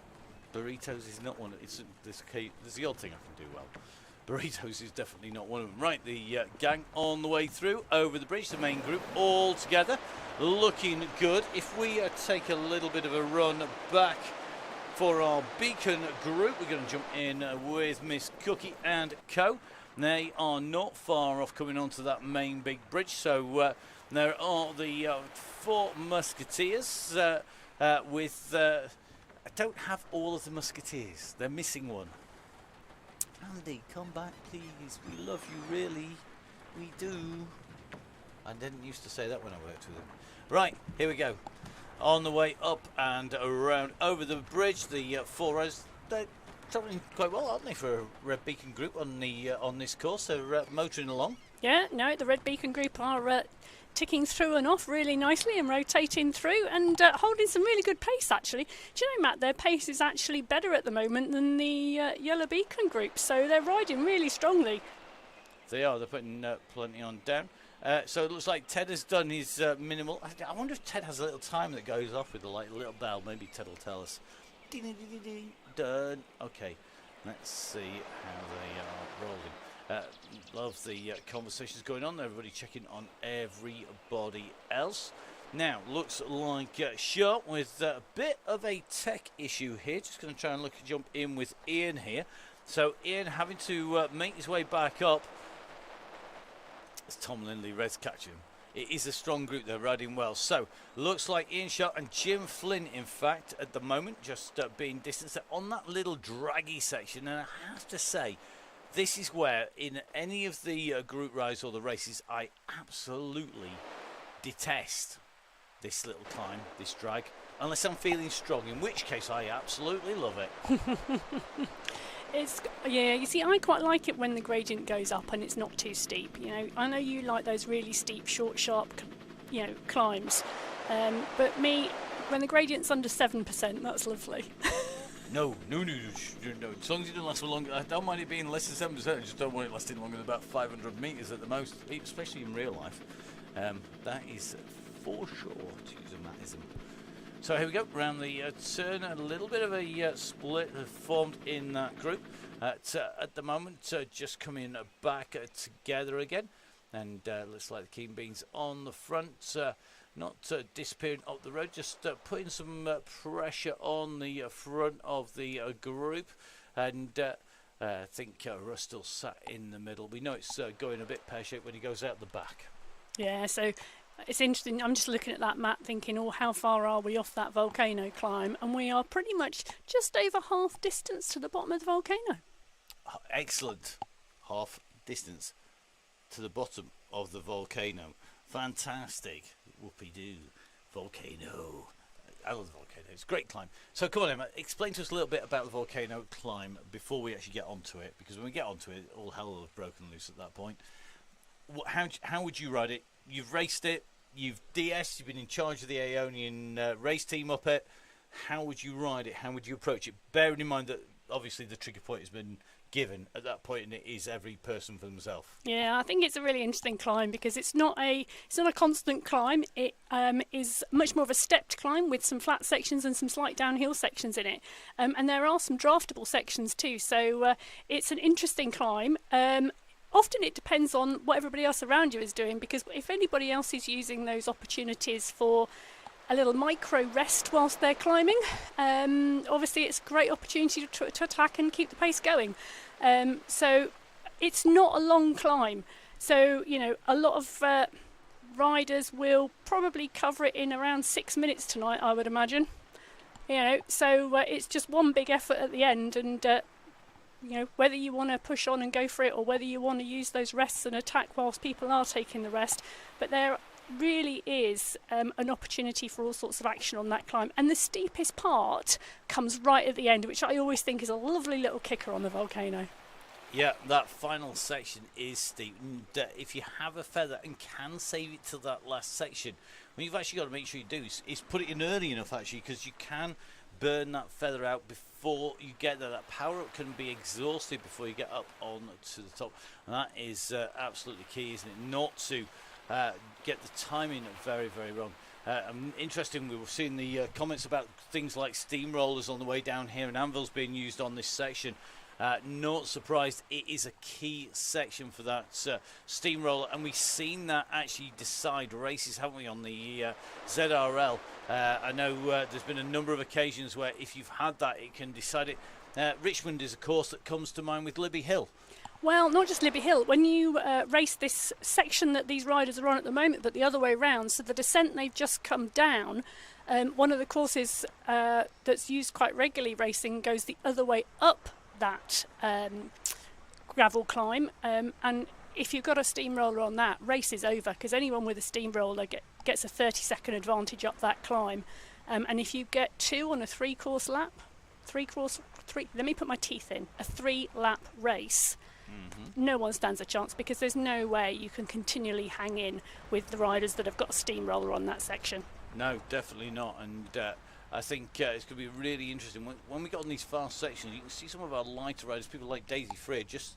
Burritos is not one. There's the odd thing I can do well. Burritos is definitely not one of them. Right, the gang on the way through, over the bridge, the main group all together, looking good. If we take a little bit of a run back for our beacon group, we're going to jump in with Miss Cookie and Co. They are not far off coming onto that main big bridge, so there are the four musketeers with... I don't have all of the musketeers. They're missing one. Andy, come back, please. We love you, really. We do. I didn't used to say that when I worked with them. Right, here we go. On the way up and around over the bridge, the four rows, they're travelling quite well, aren't they, for a Red Beacon group on this course? They're motoring along. Yeah, no, the Red Beacon group are ticking through and off really nicely and rotating through and holding some really good pace, actually. Do you know, Matt, their pace is actually better at the moment than the Yellow Beacon group, so they're riding really strongly. They are. They're putting plenty on down. So it looks like Ted has done his minimal. I wonder if Ted has a little timer that goes off with a little bell. Maybe Ted will tell us. Done. Okay. Let's see how they are rolling. Love the conversations going on. Everybody checking on everybody else. Now, looks like Sharp with a bit of a tech issue here. Just going to try and jump in with Ian here. So Ian having to make his way back up. As Tom Lindley Reds catch him. It is a strong group. They're riding well. So, looks like Ian Sharp and Jim Flynn, in fact, at the moment, just being distanced on that little draggy section. And I have to say, this is where, in any of the group rides or the races, I absolutely detest this little climb, this drag, unless I'm feeling strong, in which case I absolutely love it. You see, I quite like it when the gradient goes up and it's not too steep. I know you like those really steep, short, sharp, climbs. But me, when the gradient's under 7%, that's lovely. No. As long as it doesn't last for longer, I don't mind it being less than 7%. I just don't want it lasting longer than about 500 metres at the most, especially in real life. That is for sure, to use a Mattism. So here we go, round the turn. A little bit of a split formed in that group. At the moment, just coming back together again. And looks like the Keen Beans on the front, not disappearing up the road, just putting some pressure on the front of the group. And I think Russ still sat in the middle. We know it's going a bit pear-shaped when he goes out the back. Yeah, so it's interesting. I'm just looking at that map thinking, how far are we off that volcano climb? And we are pretty much just over half distance to the bottom of the volcano. Excellent. Half distance to the bottom of the volcano. Fantastic. Whoopie-doo. Volcano. I love the volcano. It's a great climb. So come on, Emma, explain to us a little bit about the volcano climb before we actually get onto it. Because when we get onto it, all hell will have broken loose at that point. How would you ride it? You've raced it, you've DS'd, you've been in charge of the Aeonian race team up it. How would you ride it? How would you approach it? Bearing in mind that obviously the trigger point has been given at that point, and it is every person for themselves. Yeah, I think it's a really interesting climb because it's not a constant climb. It is much more of a stepped climb with some flat sections and some slight downhill sections in it, and there are some draftable sections too. So it's an interesting climb. Often it depends on what everybody else around you is doing, because if anybody else is using those opportunities for a little micro rest whilst they're climbing, obviously it's a great opportunity to attack and keep the pace going. So it's not a long climb. So, a lot of riders will probably cover it in around 6 minutes tonight, I would imagine. So it's just one big effort at the end, and whether you want to push on and go for it or whether you want to use those rests and attack whilst people are taking the rest. But there really is an opportunity for all sorts of action on that climb. And the steepest part comes right at the end, which I always think is a lovely little kicker on the volcano. Yeah, that final section is steep. And if you have a feather and can save it to that last section, what you've actually got to make sure you do is put it in early enough, actually, because you can burn that feather out before you get there. That power up can be exhausted before you get up on to the top, and that is absolutely key, isn't it? Not to get the timing very, very wrong. Interesting, we were seeing the comments about things like steamrollers on the way down here, and anvils being used on this section. Not surprised, it is a key section for that steamroller, and we've seen that actually decide races, haven't we, on the ZRL. I know there's been a number of occasions where if you've had that, it can decide it. Richmond is a course that comes to mind with Libby Hill. Well, not just Libby Hill. When you race this section that these riders are on at the moment, but the other way round, so the descent they've just come down, one of the courses that's used quite regularly racing goes the other way up that gravel climb, and if you've got a steamroller on that, race is over, because anyone with a steamroller gets a 30-second advantage up that climb, and if you get 2 on a 3-course lap, let me put my teeth in, a 3-lap race, no one stands a chance, because there's no way you can continually hang in with the riders that have got a steamroller on that section. No, definitely not. And I think it's going to be really interesting. When we got on these fast sections, you can see some of our lighter riders, people like Daisy Freer, just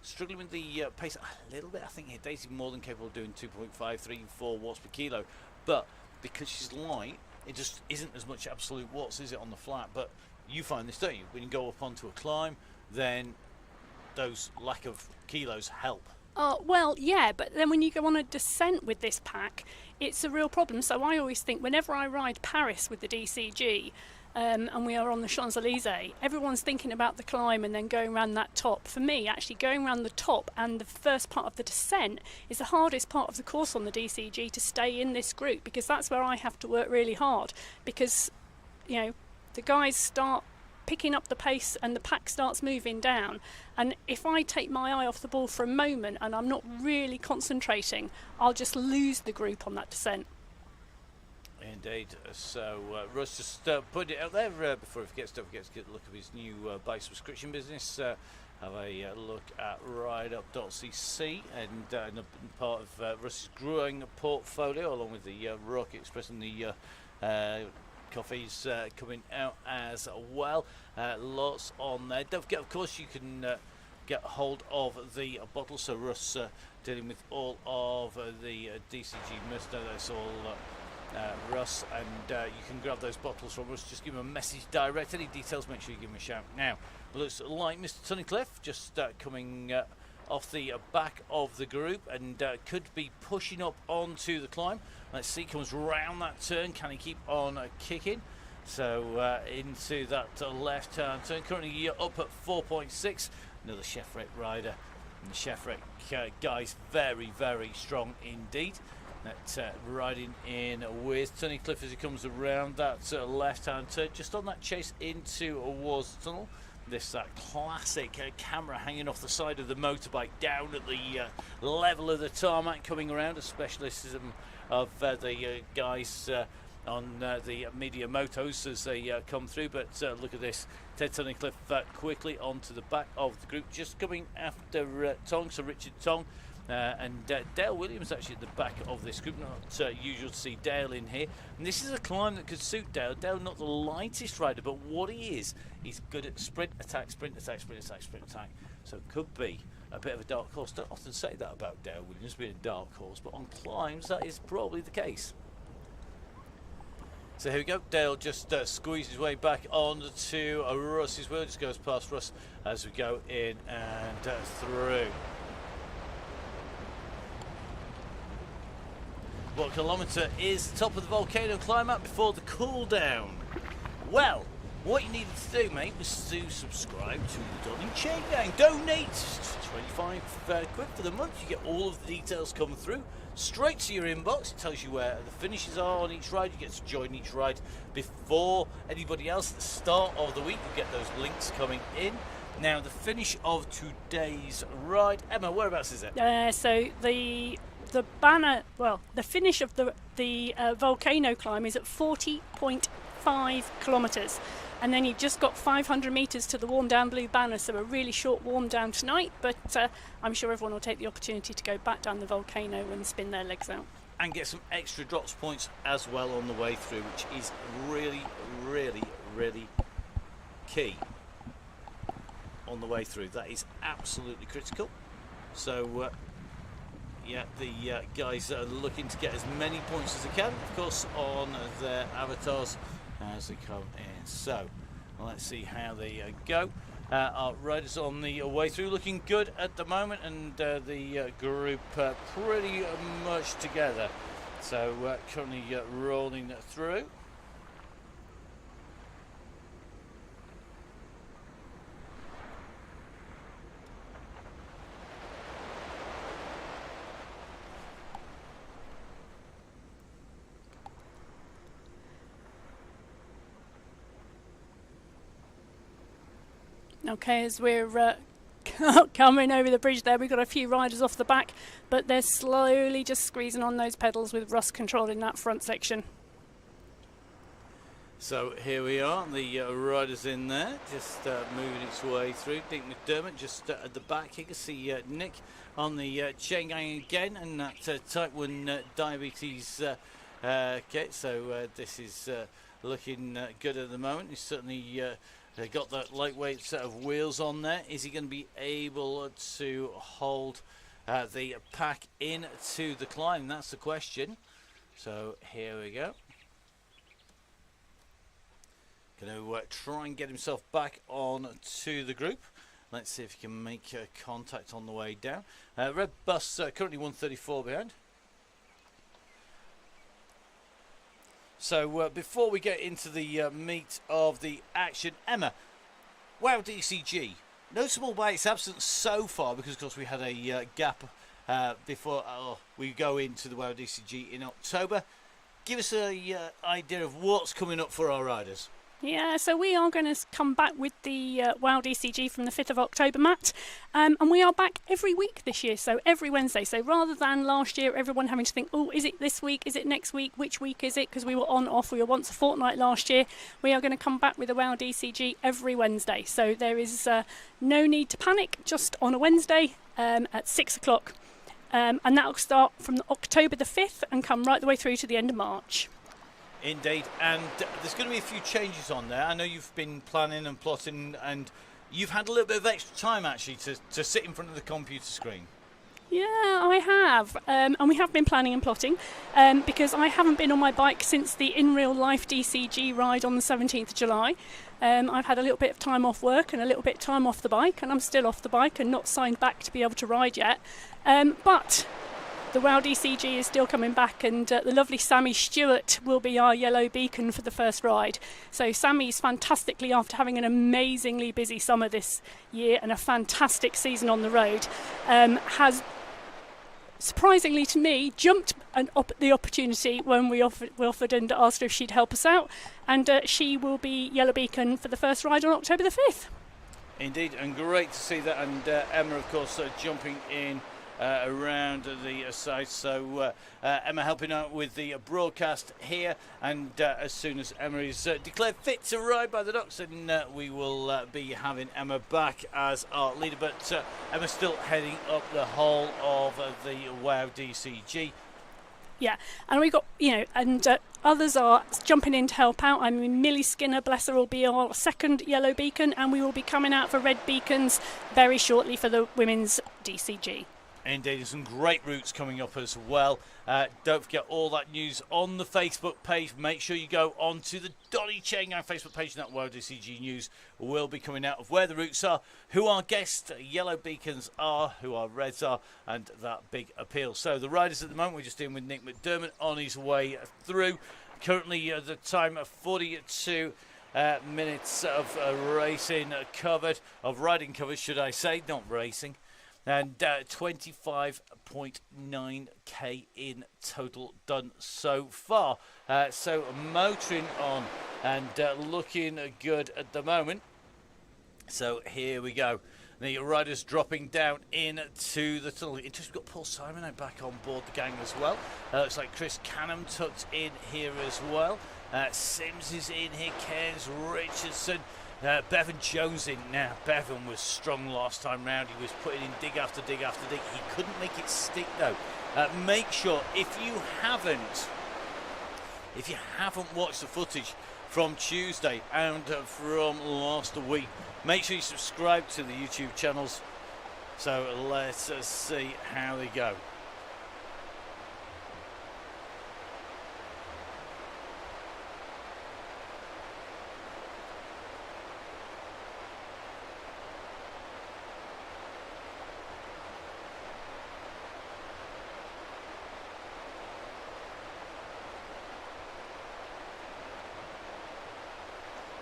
struggling with the pace a little bit. I think Daisy more than capable of doing 2.5, 3, 4 watts per kilo. But because she's light, it just isn't as much absolute watts, is it, on the flat? But you find this, don't you? When you go up onto a climb, then those lack of kilos help. Oh, well, yeah, but then when you go on a descent with this pack, it's a real problem. So I always think whenever I ride Paris with the DCG, and we are on the Champs-Élysées, everyone's thinking about the climb and then going around that top. For me, actually going around the top and the first part of the descent is the hardest part of the course on the DCG to stay in this group, because that's where I have to work really hard, because, you know, the guys start picking up the pace and the pack starts moving down, and if I take my eye off the ball for a moment and I'm not really concentrating, I'll just lose the group on that descent. Indeed. So Russ just put it out there before he forgets. Don't forget to get a look at his new bike subscription business. Have a look at rideup.cc, and part of Russ's growing portfolio, along with the Rocket Express and the coffees coming out as well. Lots on there. Don't forget, of course, you can get hold of the bottle. So Russ dealing with all of the DCG merchandise. That's all Russ, and you can grab those bottles from Russ. Just give him a message direct. Any details, make sure you give him a shout. Now, looks like Mr. Tunnicliffe just coming off the back of the group, and could be pushing up onto the climb. Let's see, comes round that turn. Can he keep on kicking? So into that left-hand turn. Currently up at 4.6. Another Chevrolet rider. And the Chevrolet guys very, very strong indeed. That riding in with Tunnicliffe as he comes around that left-hand turn. Just on that chase into towards the tunnel. This classic camera hanging off the side of the motorbike down at the level of the tarmac, coming around, a specialism of the guys on the media motos as they come through. But look at this, Ted Tunnicliffe quickly onto the back of the group, just coming after Tong, so Richard Tong. And Dale Williams actually at the back of this group. Not usual to see Dale in here, and this is a climb that could suit Dale. Dale not the lightest rider, but what he is, he's good at sprint, attack, sprint, attack, sprint, attack, sprint, attack. So it could be a bit of a dark horse. Don't often say that about Dale Williams being a dark horse, but on climbs that is probably the case. So here we go. Dale just squeezes his way back onto Russ's wheel. Just goes past Russ as we go in and through. What kilometre is the top of the volcano climb up before the cool down? Well, what you needed to do, mate, was to subscribe to the Donny Chaingang. Donate 25 quid for the month. You get all of the details come through straight to your inbox. It tells you where the finishes are on each ride. You get to join each ride before anybody else at the start of the week. You get those links coming in. Now, the finish of today's ride, Emma, whereabouts is it? So the banner, well, the finish of the volcano climb is at 40.5 kilometres, and then you've just got 500 metres to the warm down blue banner, so a really short warm down tonight, but I'm sure everyone will take the opportunity to go back down the volcano and spin their legs out. And get some extra drops points as well on the way through, which is really, really, really key on the way through. That is absolutely critical. So yeah, the guys are looking to get as many points as they can, of course, on their avatars as they come in. So let's see how they go. Our riders on the way through looking good at the moment, and the group pretty much together. So currently rolling through. Okay, as we're coming over the bridge there, we've got a few riders off the back, but they're slowly just squeezing on those pedals with Russ controlling that front section. So here we are, the riders in there, just moving its way through. Nick McDermott just at the back. You can see Nick on the Chaingang again, and that type 1 diabetes kit. So this is looking good at the moment. He's certainly got that lightweight set of wheels on there. Is he going to be able to hold the pack into the climb? That's the question. So here we go. Going to try and get himself back on to the group. Let's see if he can make contact on the way down. Red Bus currently 134 behind. So before we get into the meat of the action, Emma, wow DCG, noticeable by its absence so far, because of course we had a gap before we go into the WOW DCG in October. Give us an idea of what's coming up for our riders. Yeah, so we are going to come back with the WOW DCG from the 5th of October, Matt. And we are back every week this year, so every Wednesday. So rather than last year, everyone having to think, oh, is it this week? Is it next week? Which week is it? Because we were on, off. We were once a fortnight last year. We are going to come back with a WOW DCG every Wednesday. So there is no need to panic, just on a Wednesday at 6 o'clock. And that'll start from October the 5th and come right the way through to the end of March. Indeed, and there's going to be a few changes on there. I know you've been planning and plotting, and you've had a little bit of extra time actually to sit in front of the computer screen. Yeah, I have, and we have been planning and plotting because I haven't been on my bike since the In Real Life DCG ride on the 17th of July. I've had a little bit of time off work and a little bit of time off the bike, and I'm still off the bike and not signed back to be able to ride yet. But the WOW DCG is still coming back, and the lovely Sammy Stewart will be our yellow beacon for the first ride. So Sammy's fantastically, after having an amazingly busy summer this year and a fantastic season on the road, has surprisingly to me jumped the opportunity when we offered and asked her if she'd help us out, and she will be yellow beacon for the first ride on October the 5th. Indeed, and great to see that, and Emma of course jumping in around the side. So Emma helping out with the broadcast here, and as soon as Emma is declared fit to ride by the docks, then we will be having Emma back as our leader. But Emma's still heading up the whole of the WOW DCG. Yeah, and we got, and others are jumping in to help out. I mean, Millie Skinner, bless her, will be our second yellow beacon, and we will be coming out for red beacons very shortly for the women's DCG. Indeed, there's some great routes coming up as well. Don't forget all that news on the Facebook page. Make sure you go onto the Donny Chaingang Facebook page, and that WOW DCG news will be coming out of where the routes are, who our guest yellow beacons are, who our reds are, and that big appeal. So the riders at the moment, we're just in with Nick McDermott on his way through. Currently the time of 42 minutes of racing covered, of riding covered should I say, not racing. And 25.9k in total done so far. So motoring on and looking good at the moment. So here we go. The riders dropping down into the tunnel. Interesting, we've got Paul Simon back on board the gang as well. Looks like Chris Canham tucked in here as well. Sims is in here, Cairns, Richardson. Bevan Jones in now. Bevan was strong last time round. He was putting in dig after dig after dig. He couldn't make it stick though. Make sure if you haven't watched the footage from Tuesday and from last week, make sure you subscribe to the YouTube channels. So let's see how they go.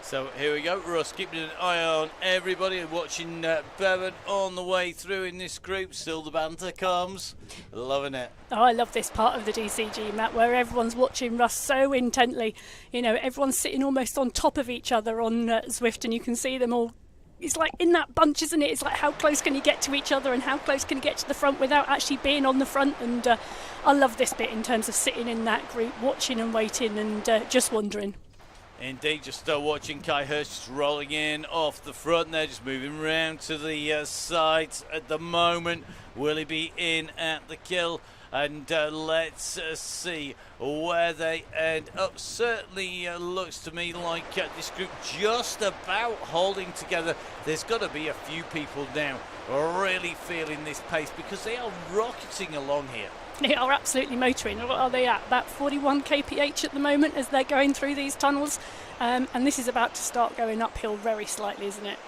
So here we go, Russ keeping an eye on everybody and watching Bevan on the way through in this group. Still the banter comes. Loving it. Oh, I love this part of the DCG, Matt, where everyone's watching Russ so intently. Everyone's sitting almost on top of each other on Zwift, and you can see them all. It's like in that bunch, isn't it? It's like how close can you get to each other and how close can you get to the front without actually being on the front. And I love this bit in terms of sitting in that group, watching and waiting and just wondering. Indeed, just watching Kai Hirsch just rolling in off the front there, just moving round to the sides at the moment. Will he be in at the kill? and let's see where they end up. Certainly looks to me like this group just about holding together. There's got to be a few people now really feeling this pace because they are rocketing along here. They are absolutely motoring. What are they at? About 41 kph at the moment as they're going through these tunnels. And this is about to start going uphill very slightly, isn't it?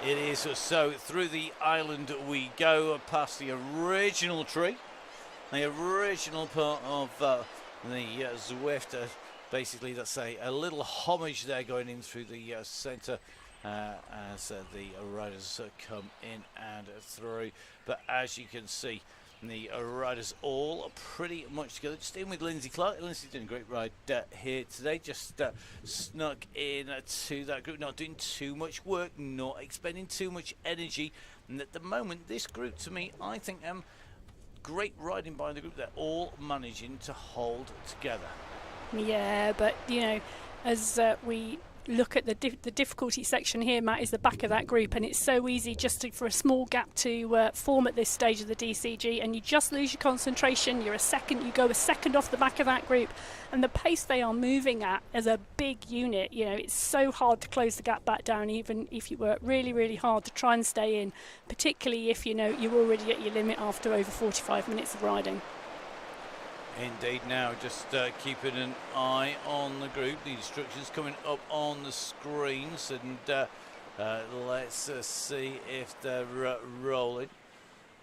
It is. So through the island we go, past the original tree, the original part of the Zwift. Basically, that's a little homage there going in through the centre as the riders come in and through. But as you can see, the riders all pretty much together. Just in with Lindsay Clark. Lindsay's doing a great ride here today. Just snuck in to that group. Not doing too much work, not expending too much energy. And at the moment, this group, to me, I think great riding by the group. They're all managing to hold together. Yeah, but, you know, as we look at the difficulty section here, Matt, is the back of that group, and it's so easy just for a small gap to form at this stage of the DCG, and you just lose your concentration. You go a second off the back of that group, and the pace they are moving at as a big unit, you know, it's so hard to close the gap back down, even if you work really, really hard to try and stay in, particularly if you know you're already at your limit after over 45 minutes of riding. Indeed. Now just keeping an eye on the group. The instructions coming up on the screens, and let's see if they're rolling.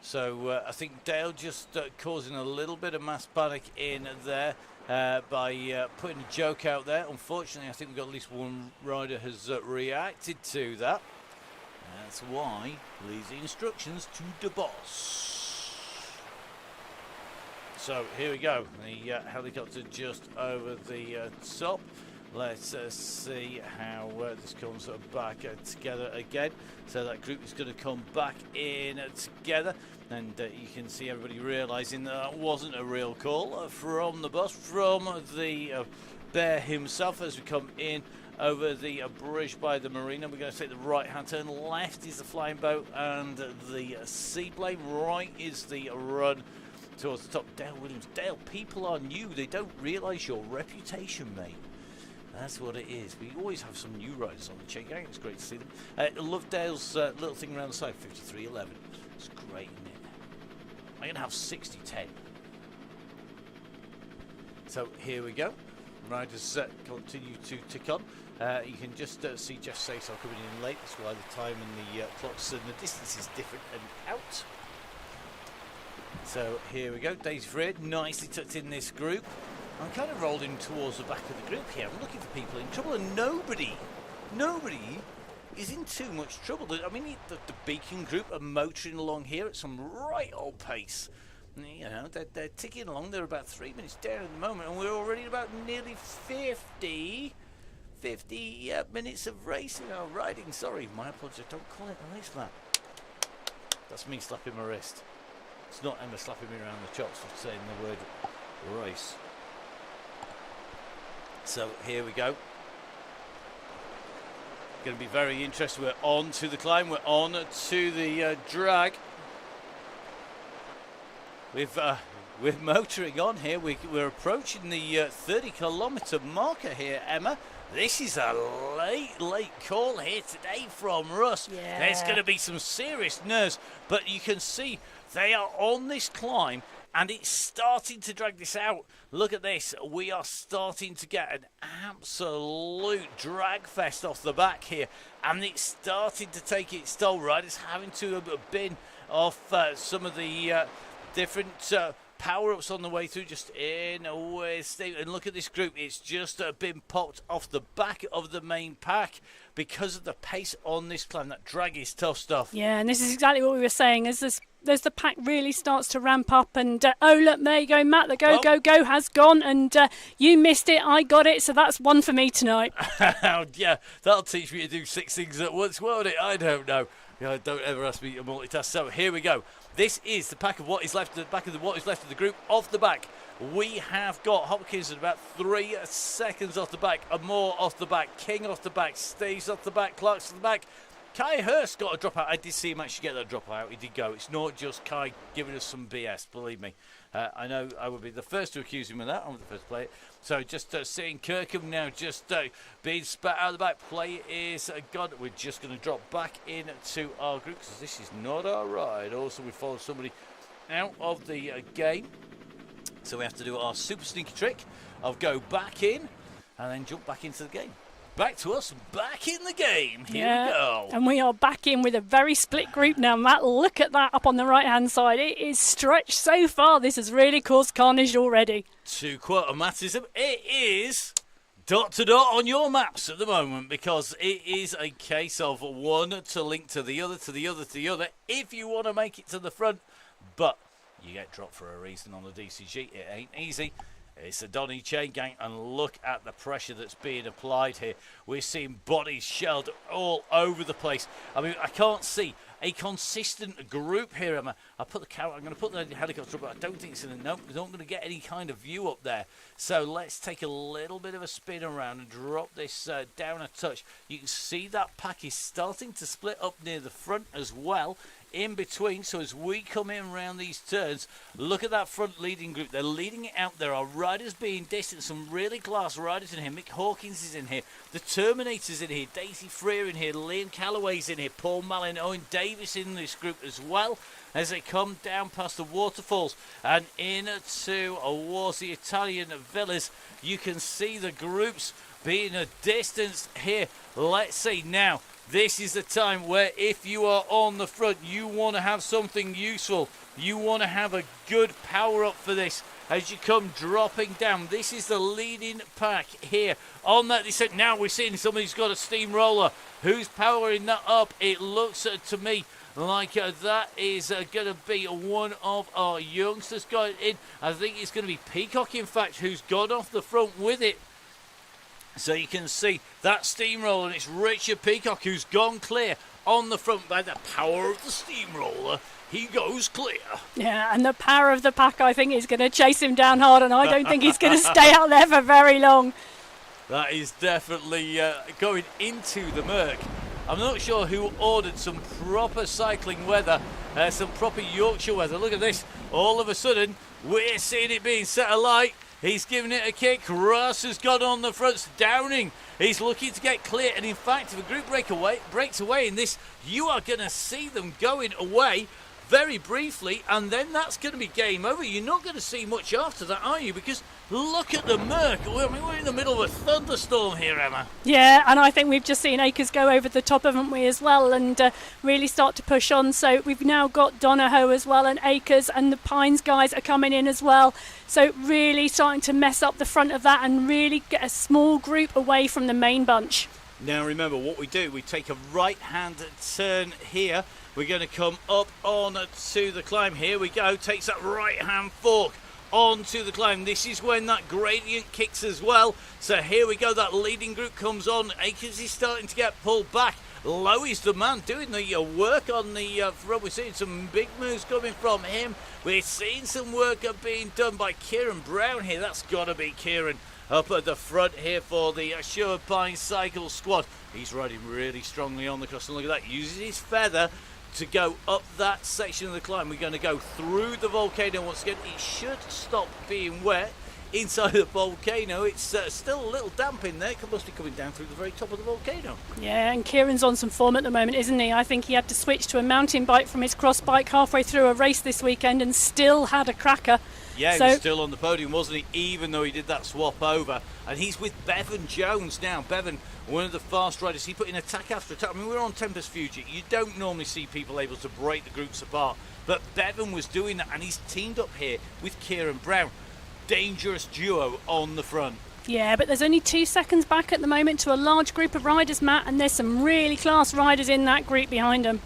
So I think Dale just causing a little bit of mass panic in there by putting a joke out there. Unfortunately, I think we've got at least one rider has reacted to that. That's why leaves the instructions to the boss. So here we go, the helicopter just over the top. Let's see how this comes back together again. So that group is going to come back in together, and you can see everybody realising that wasn't a real call from the boss, from the bear himself. As we come in over the bridge by the marina, we're going to take the right hand turn. Left is the flying boat and the seaplane. Right is the run towards the top. Dale Williams. Dale, people are new. They don't realise your reputation, mate. That's what it is. We always have some new riders on the Chaingang. It's great to see them. I love Dale's little thing around the side, 53.11. It's great, isn't it? I'm going to have 60.10. So here we go. Riders continue to tick on. You can just see Jeff Saysar coming in late. That's why the time and the clocks and the distance is different and out. So here we go, Daisy Freer, nicely tucked in this group. I'm kind of rolling towards the back of the group here. I'm looking for people in trouble, and nobody is in too much trouble. I mean, the Beacon group are motoring along here at some right old pace. You know, they're ticking along. They're about 3 minutes down at the moment, and we're already about nearly 50 minutes of racing. Oh, riding, sorry, my apologies. Don't call it a race lap. That's me slapping my wrist. It's not Emma slapping me around the chops for saying the word race. So here we go. Going to be very interesting. We're on to the climb. We're on to the drag. We're motoring on here. We're approaching the 30-kilometre marker here, Emma. This is a late call here today from Russ. Yeah. There's going to be some serious nerves, but you can see they are on this climb, and it's starting to drag this out. Look at this. We are starting to get an absolute drag fest off the back here, and it's starting to take its toll. Riders having to have been off some of the different power-ups on the way through, just in with Steve. And look at this group. It's just been popped off the back of the main pack because of the pace on this climb. That drag is tough stuff. Yeah, and this is exactly what we were saying. As the pack really starts to ramp up, and oh look, there you go, Matt. The go has gone, and you missed it. I got it, so that's one for me tonight. Yeah, that'll teach me to do 6 things at once, won't it? I don't know. Yeah, don't ever ask me to multitask. So here we go. This is the pack of what is left. The back of what is left of the group. Off the back, we have got Hopkins at about 3 seconds off the back. Amore off the back. King off the back. Steve's off the back. Clark's off the back. Kai Hurst got a drop out. I did see him actually get that drop out. He did go. It's not just Kai giving us some BS, believe me. I know I would be the first to accuse him of that. I'm the first to play it. So just seeing Kirkham now just being spat out of the back. Play is gone. We're just going to drop back into our group because this is not our ride. Also, we followed somebody out of the game. So we have to do our super sneaky trick of go back in and then jump back into the game. Back to us, back in the game. Here we go. And we are back in with a very split group now, Matt. Look at that up on the right-hand side. It is stretched so far. This has really caused carnage already. To quote a Mattism, it is dot to dot on your maps at the moment because it is a case of one to link to the other, to the other, to the other, if you want to make it to the front. But you get dropped for a reason on the DCG. It ain't easy. It's the Donny Chaingang, and look at the pressure that's being applied here. We're seeing bodies shelled all over the place. I mean, I can't see a consistent group here. I'm going to put the helicopter up, but I don't think it's going to. Nope, we're not going to get any kind of view up there. So let's take a little bit of a spin around and drop this down a touch. You can see that pack is starting to split up near the front as well. In between, so as we come in around these turns, look at that front leading group. They're leading it out. There are riders being distant, some really class riders in here. Mick Hawkins is in here, the Terminator's in here, Daisy Freer in here, Liam Calloway's in here, Paul Mallin, Owen Davis in this group as well, as they come down past the waterfalls and into towards the Italian villas. You can see the groups being a distance here. Let's see now. This is the time where if you are on the front, you want to have something useful. You want to have a good power-up for this as you come dropping down. This is the leading pack here on that descent. Now we're seeing somebody's got a steamroller. Who's powering that up? It looks to me like that is going to be one of our youngsters going in. I think it's going to be Peacock, in fact, who's gone off the front with it. So you can see that steamroller, and it's Richard Peacock who's gone clear on the front by the power of the steamroller. He goes clear. Yeah, and the power of the pack, I think, is going to chase him down hard, and I don't think he's going to stay out there for very long. That is definitely going into the murk. I'm not sure who ordered some proper cycling weather, some proper Yorkshire weather. Look at this. All of a sudden, we're seeing it being set alight. He's giving it a kick. Ross has got on the front. Downing. He's looking to get clear. And in fact, if a group breaks away in this, you are going to see them going away very briefly. And then that's going to be game over. You're not going to see much after that, are you? Because look at the murk. I mean, we're in the middle of a thunderstorm here, Emma. Yeah, and I think we've just seen Acres go over the top, haven't we, as well, and really start to push on. So we've now got Donahoe as well, and Acres, and the Pines guys are coming in as well. So really starting to mess up the front of that and really get a small group away from the main bunch. Now remember what we do. We take a right-hand turn here. We're going to come up on to the climb. Here we go. Takes that right-hand fork onto the climb. This is when that gradient kicks as well. So here we go. That leading group comes on. Acres is starting to get pulled back. Low is the man doing the work on the front. We're seeing some big moves coming from him. We're seeing some work being done by Kieran Brown here. That's got to be Kieran up at the front here for the Sherwood Pines Cycle Squad. He's riding really strongly on the cross. And look at that. Uses his feather to go up that section of the climb. We're going to go through the volcano once again. It should stop being wet inside the volcano. It's still a little damp in there. It must be coming down through the very top of the volcano. Yeah, and Kieran's on some form at the moment, isn't he? I think he had to switch to a mountain bike from his cross bike halfway through a race this weekend and still had a cracker. Yeah, he was still on the podium, wasn't he? Even though he did that swap over. And he's with Bevan Jones now. Bevan, one of the fast riders, he put in attack after attack. I mean, we're on Tempest Fuji. You don't normally see people able to break the groups apart. But Bevan was doing that, and he's teamed up here with Kieran Brown. Dangerous duo on the front. Yeah, but there's only 2 seconds back at the moment to a large group of riders, Matt, and there's some really class riders in that group behind them.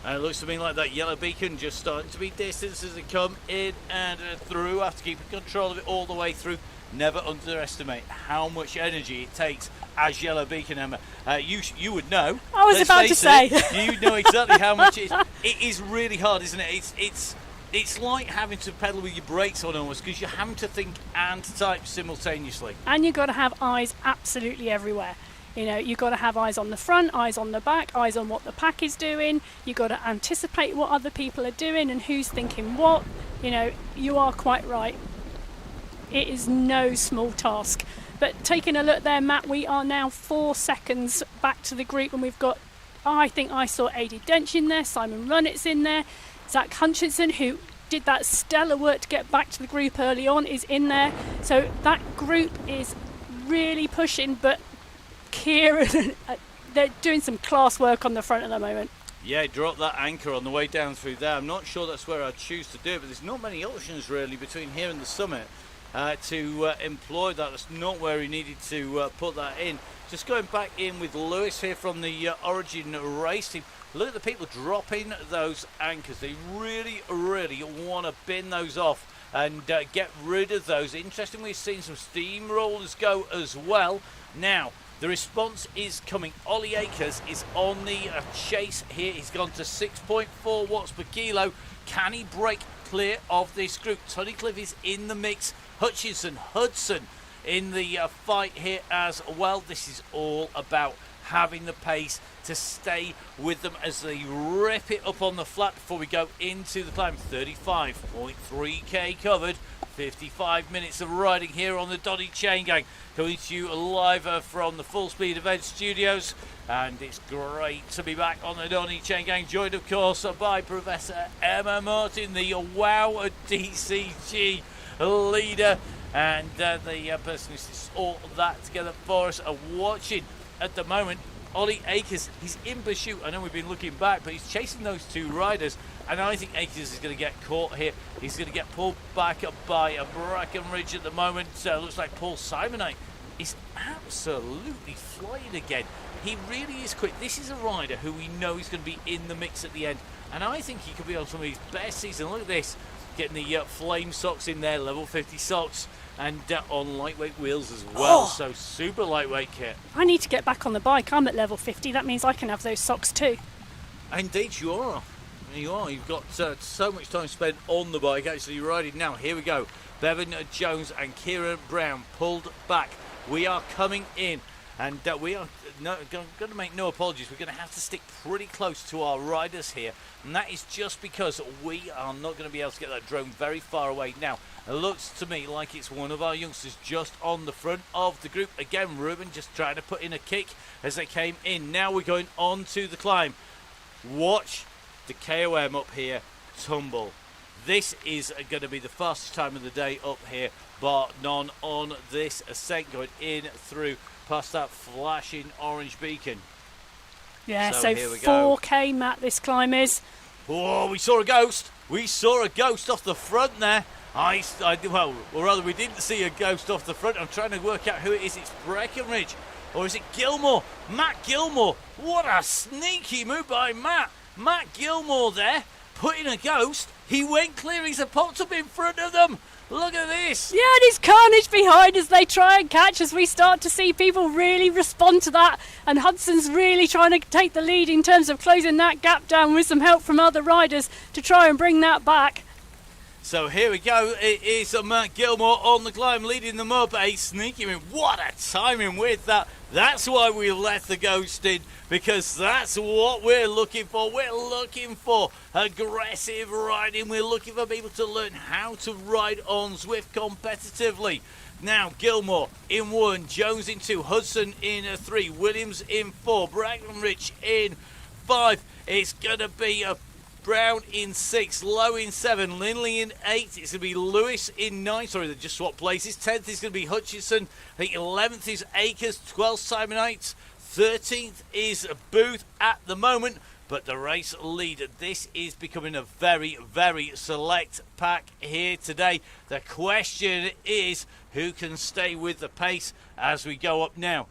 And it looks to me like that yellow beacon just starting to be distanced as they come in and through. Have to keep control of it all the way through. Never underestimate how much energy it takes as yellow beacon, Emma. You would know. I was about to say. You know exactly how much it is. It is really hard, isn't it? It's like having to pedal with your brakes on almost, because you're having to think and type simultaneously. And you've got to have eyes absolutely everywhere. You know, you've got to have eyes on the front, eyes on the back, eyes on what the pack is doing. You've got to anticipate what other people are doing and who's thinking what. You know, you are quite right. It is no small task. But taking a look there, Matt, we are now 4 seconds back to the group, and we've got, I think I saw Adi Dench in there, Simon Runnitz in there, Zach Hutchinson, who did that stellar work to get back to the group early on, is in there. So that group is really pushing, but Kieran, they're doing some class work on the front at the moment. Yeah, drop that anchor on the way down through there. I'm not sure that's where I'd choose to do it, but there's not many options really between here and the summit to employ that. That's not where he needed to put that in. Just going back in with Lewis here from the Origin race team. Look at the people dropping those anchors. They really, really want to bin those off and get rid of those. Interesting, we've seen some steamrollers go as well. Now, the response is coming. Ollie Akers is on the chase here. He's gone to 6.4 watts per kilo. Can he break clear of this group? Tunnicliffe is in the mix. Hudson in the fight here as well. This is all about having the pace to stay with them as they rip it up on the flat before we go into the climb. 35.3k covered. 55 minutes of riding here on the Donny Chaingang, coming to you live from the Full Speed Event Studios, and it's great to be back on the Donny Chaingang, joined of course by Professor Emma Martin, the WOW DCG leader, and the person who puts all that together for us are watching at the moment. Ollie Akers, he's in pursuit. I know we've been looking back, but he's chasing those two riders, and I think Akers is going to get caught here. He's going to get pulled back up by a Brackenridge at the moment. Looks like Paul Simonite is absolutely flying again. He really is quick. This is a rider who we know is going to be in the mix at the end, and I think he could be on some of his best season. Look at this, getting the flame socks in there, level 50 socks, and on lightweight wheels as well. So super lightweight kit. I need to get back on the bike. I'm at level 50. That means I can have those socks too. Indeed you are. You are. You've got so much time spent on the bike actually riding. Now here we go. Bevan Jones and Kieran Brown pulled back. We are coming in, and we are going to make no apologies. We're going to have to stick pretty close to our riders here, and that is just because we are not going to be able to get that drone very far away. Now it looks to me like it's one of our youngsters just on the front of the group. Again, Ruben just trying to put in a kick as they came in. Now we're going on to the climb. Watch the KOM up here tumble. This is going to be the fastest time of the day up here, bar none, on this ascent, going in through past that flashing orange beacon. Yeah, so so here we go. 4k, Matt, this climb is. Oh, we saw a ghost. We saw a ghost off the front there. Well, or rather, we didn't see a ghost off the front. I'm trying to work out who it is. It's Breckenridge, or is it Gilmore? Matt Gilmore. What a sneaky move by Matt. Matt Gilmore there, putting a ghost. He went clear. He's popped up in front of them. Look at this. Yeah, and it's carnage behind as they try and catch, as we start to see people really respond to that. And Hudson's really trying to take the lead in terms of closing that gap down with some help from other riders to try and bring that back. So here we go. It is Matt Gilmore on the climb, leading them up. A sneaky win. What a timing with that. That's why we let the ghost in, because that's what we're looking for. We're looking for aggressive riding. We're looking for people to learn how to ride on Zwift competitively. Now, Gilmore in 1, Jones in 2, Hudson in 3, Williams in 4, Brackenridge in 5. It's going to be a Brown in 6, Lowe in 7, Lindley in 8. It's going to be Lewis in 9. Sorry, they just swapped places. 10th is going to be Hutchinson. I think 11th is Akers. 12th, Simonites. 13th is Booth at the moment. But the race leader, this is becoming a very, very select pack here today. The question is, who can stay with the pace as we go up now?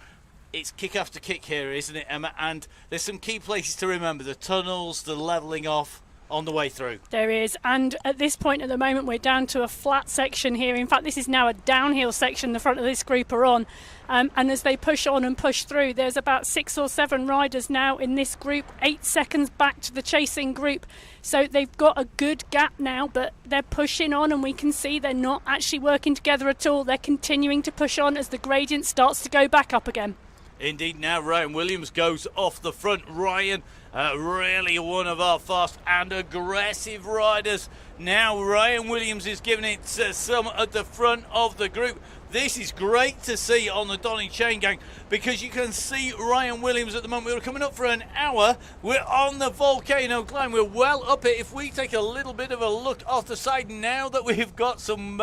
It's kick after kick here, isn't it, Emma? And there's some key places to remember. The tunnels, the levelling off on the way through. There is, and at this point at the moment we're down to a flat section here. In fact, this is now a downhill section the front of this group are on, and as they push on and push through, there's about 6 or 7 riders now in this group, 8 seconds back to the chasing group. So they've got a good gap now, but they're pushing on, and we can see they're not actually working together at all. They're continuing to push on as the gradient starts to go back up again. Indeed, now Ryan Williams goes off the front. Ryan Really one of our fast and aggressive riders. Now Ryan Williams is giving it some at the front of the group. This is great to see on the Donny Chaingang because you can see Ryan Williams at the moment. We're coming up for an hour. We're on the volcano climb. We're well up it. If we take a little bit of a look off the side now that we've got some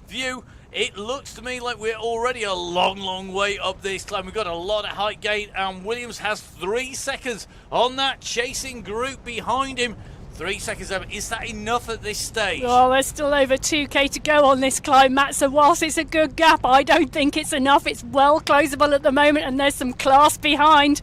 view, it looks to me like we're already a long way up this climb. We've got a lot of height gain, and Williams has 3 seconds on that chasing group behind him. 3 seconds over. Is that enough at this stage? Well, there's still over 2k to go on this climb, Matt, so whilst it's a good gap, I don't think it's enough. It's well closable at the moment, and there's some class behind.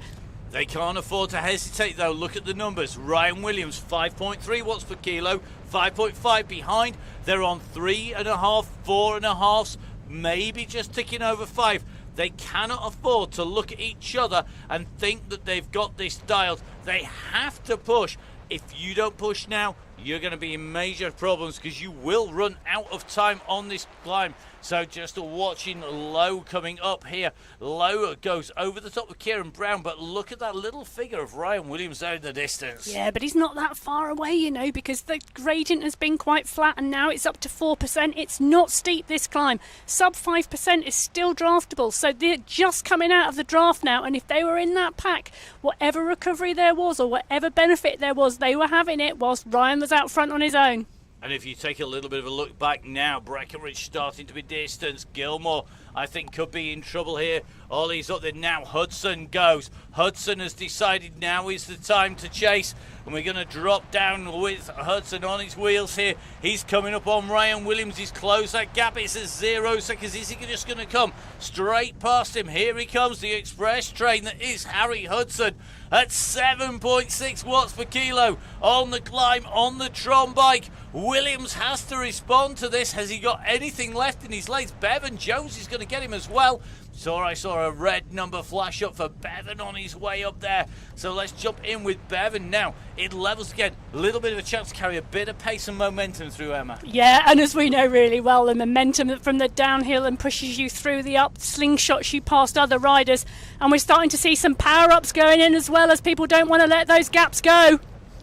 They can't afford to hesitate, though. Look at the numbers. Ryan Williams, 5.3 watts per kilo, 5.5 behind. They're on 3.5, 4.5, maybe just ticking over 5. They cannot afford to look at each other and think that they've got this dialed. They have to push. If you don't push now, you're going to be in major problems because you will run out of time on this climb. So just watching Lowe coming up here. Lowe goes over the top of Kieran Brown, but look at that little figure of Ryan Williams there in the distance. Yeah, but he's not that far away, you know, because the gradient has been quite flat and now it's up to 4%. It's not steep, this climb. Sub 5% is still draftable, so they're just coming out of the draft now, and if they were in that pack, whatever recovery there was or whatever benefit there was, they were having it whilst Ryan was out front on his own. And if you take a little bit of a look back now, Breckenridge starting to be distanced. Gilmore, I think, could be in trouble here. Ollie's up there now. Hudson goes. Hudson has decided now is the time to chase. And we're going to drop down with Hudson on his wheels here. He's coming up on Ryan Williams. He's closed that gap. It's at 0 seconds. Is he just going to come straight past him? Here he comes, the express train that is Harry Hudson at 7.6 watts per kilo on the climb on the Tron bike. Williams has to respond to this. Has he got anything left in his legs? Bevan Jones is going to get him as well. I saw a red number flash up for Bevan on his way up there. So let's jump in with Bevan now. It levels again. A little bit of a chance to carry a bit of pace and momentum through, Emma. Yeah, and as we know really well, the momentum from the downhill and pushes you through the up, slingshots you past other riders. And we're starting to see some power-ups going in as well, as people don't want to let those gaps go.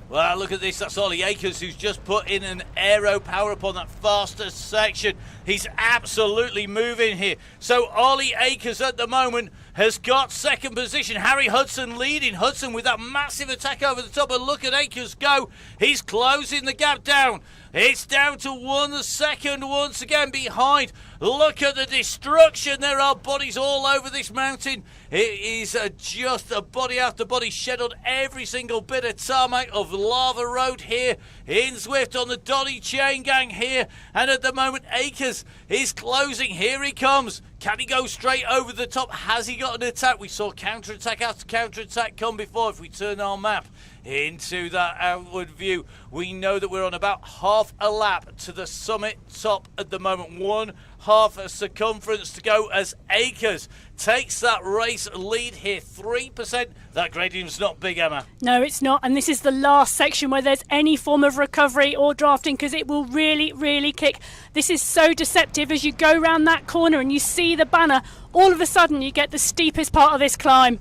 Well, look at this. That's Ollie Akers, who's just put in an aero power-up on that fastest section. He's absolutely moving here. So Ollie Akers at the moment has got second position. Harry Hudson leading. Hudson with that massive attack over the top. And look at Akers go. He's closing the gap down. It's down to 1 second once again behind. Look at the destruction. There are bodies all over this mountain. It is just a body after body shed on every single bit of tarmac of lava road here in Zwift on the Donny Chaingang here. And at the moment, Akers is closing. Here he comes. Can he go straight over the top? Has he got an attack? We saw counter-attack after counter-attack come before. If we turn our map into that outward view, we know that we're on about half a lap to the summit top at the moment. 1/2 a circumference to go as Akers takes that race lead here. 3%. That gradient's not big, Emma. No, it's not. And this is the last section where there's any form of recovery or drafting, because it will really kick. This is so deceptive. As you go round that corner and you see the banner, all of a sudden you get the steepest part of this climb.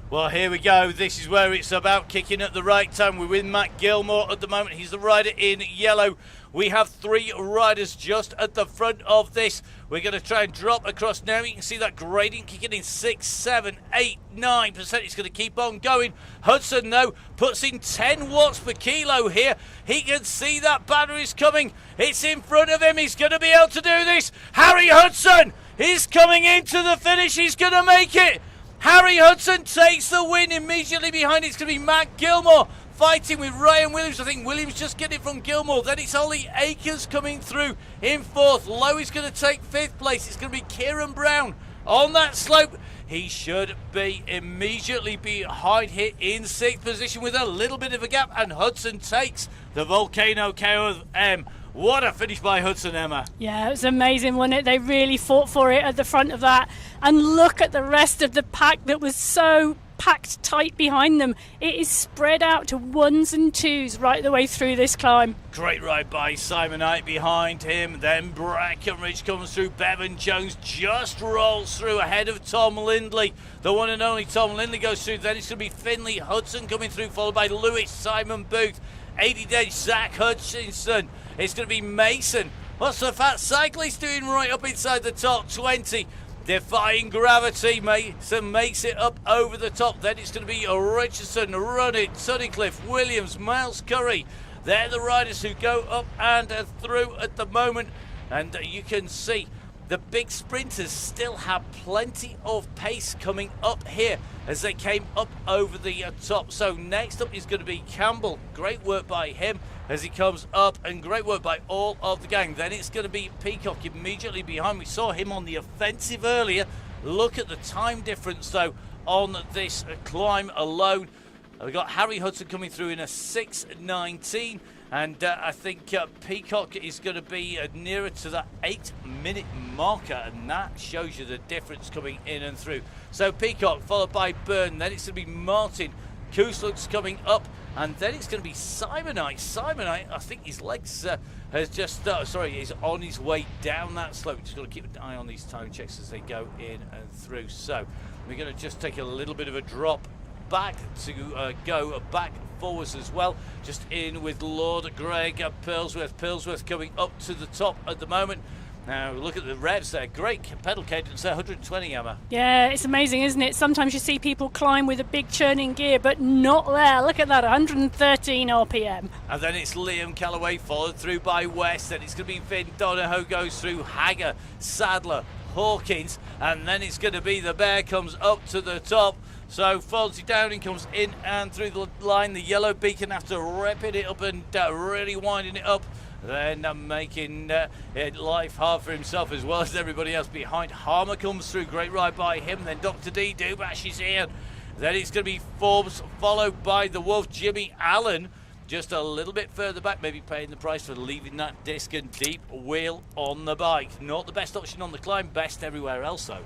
Well, here we go. This is where it's about kicking at the right time. We're with Matt Gilmore at the moment. He's the rider in yellow. We have 3 riders just at the front of this. We're going to try and drop across now. You can see that gradient kicking in 6, 7, 8, 9%. It's going to keep on going. Hudson, though, puts in 10 watts per kilo here. He can see that banner is coming. It's in front of him. He's going to be able to do this. Harry Hudson is coming into the finish. He's going to make it. Harry Hudson takes the win. Immediately behind it's going to be Matt Gilmore fighting with Ryan Williams. I think Williams just get it from Gilmore. Then it's Ollie Akers coming through in 4th. Lowe is going to take 5th place. It's going to be Kieran Brown on that slope. He should be immediately behind here in 6th position with a little bit of a gap. And Hudson takes the Volcano KOM. What a finish by Hudson, Emma. Yeah, it was amazing, wasn't it? They really fought for it at the front of that. And look at the rest of the pack that was so packed tight behind them. It is spread out to ones and twos right the way through this climb. Great ride by Simon Knight behind him. Then Breckenridge comes through. Bevan Jones just rolls through ahead of Tom Lindley. The one and only Tom Lindley goes through. Then it's going to be Finley Hudson coming through, followed by Lewis Simon Booth. 80 Edge Zach Hutchinson. It's going to be Mason. What's the fat cyclist doing right up inside the top 20? Defying gravity, Mason makes it up over the top. Then it's going to be Richardson, Runnett, Tunnicliffe, Williams, Miles Curry. They're the riders who go up and through at the moment. And you can see the big sprinters still have plenty of pace coming up here as they came up over the top. So next up is going to be Campbell. Great work by him as he comes up, and great work by all of the gang. Then it's going to be Peacock immediately behind. We saw him on the offensive earlier. Look at the time difference though on this climb alone. We've got Harry Hudson coming through in a 6:19. And I think Peacock is going to be nearer to that 8-minute marker, and that shows you the difference coming in and through. So Peacock followed by Byrne, then it's going to be Martin. Kusluk's coming up, and then it's going to be Simonite. Simonite, I think his legs has just, he's on his way down that slope. Just got to keep an eye on these time checks as they go in and through. So we're going to just take a little bit of a drop back to go back forwards as well. Just in with Lord Greg Pillsworth coming up to the top at the moment. Now look at the revs there, great pedal cadence there, 120 Emma. Yeah, it's amazing, isn't it? Sometimes you see people climb with a big churning gear, but not there. Look at that, 113 RPM. And then it's Liam Callaway followed through by West. Then it's going to be Vin Donahoe goes through, Hagger, Sadler, Hawkins, and then it's going to be the Bear comes up to the top. So Fonzie Downing comes in and through the line. The yellow beacon after ripping it up and really winding it up. Then making it life hard for himself as well as everybody else behind. Harmer comes through, great ride by him. Then Dr. D, Dubash is here. Then it's going to be Forbes followed by the Wolf, Jimmy Allen. Just a little bit further back, maybe paying the price for leaving that disc and deep wheel on the bike. Not the best option on the climb, best everywhere else though.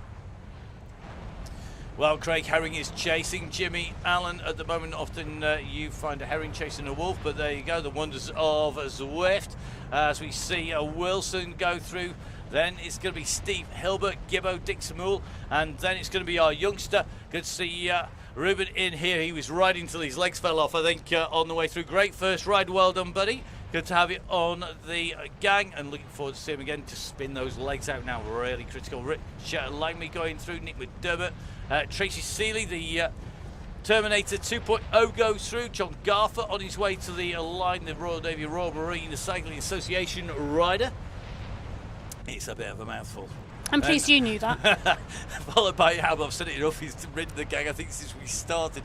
Well, Craig Herring is chasing Jimmy Allen at the moment. Often you find a herring chasing a wolf, but there you go, the wonders of Zwift. As we see Wilson go through, then it's going to be Steve Hilbert, Gibbo Dixon, and then it's going to be our youngster. Good to see Ruben in here. He was riding till his legs fell off, I think, on the way through. Great first ride, well done, buddy. Good to have you on the gang, and looking forward to see him again to spin those legs out now. Really critical. Rich Langby going through, Nick McDermott. Tracy Seeley, the Terminator 2.0 goes through. John Garfer on his way to the line, the Royal Navy Royal Marine Cycling Association rider. It's a bit of a mouthful. I'm pleased you knew that. Followed by I've said it enough, he's ridden the gang, I think, since we started.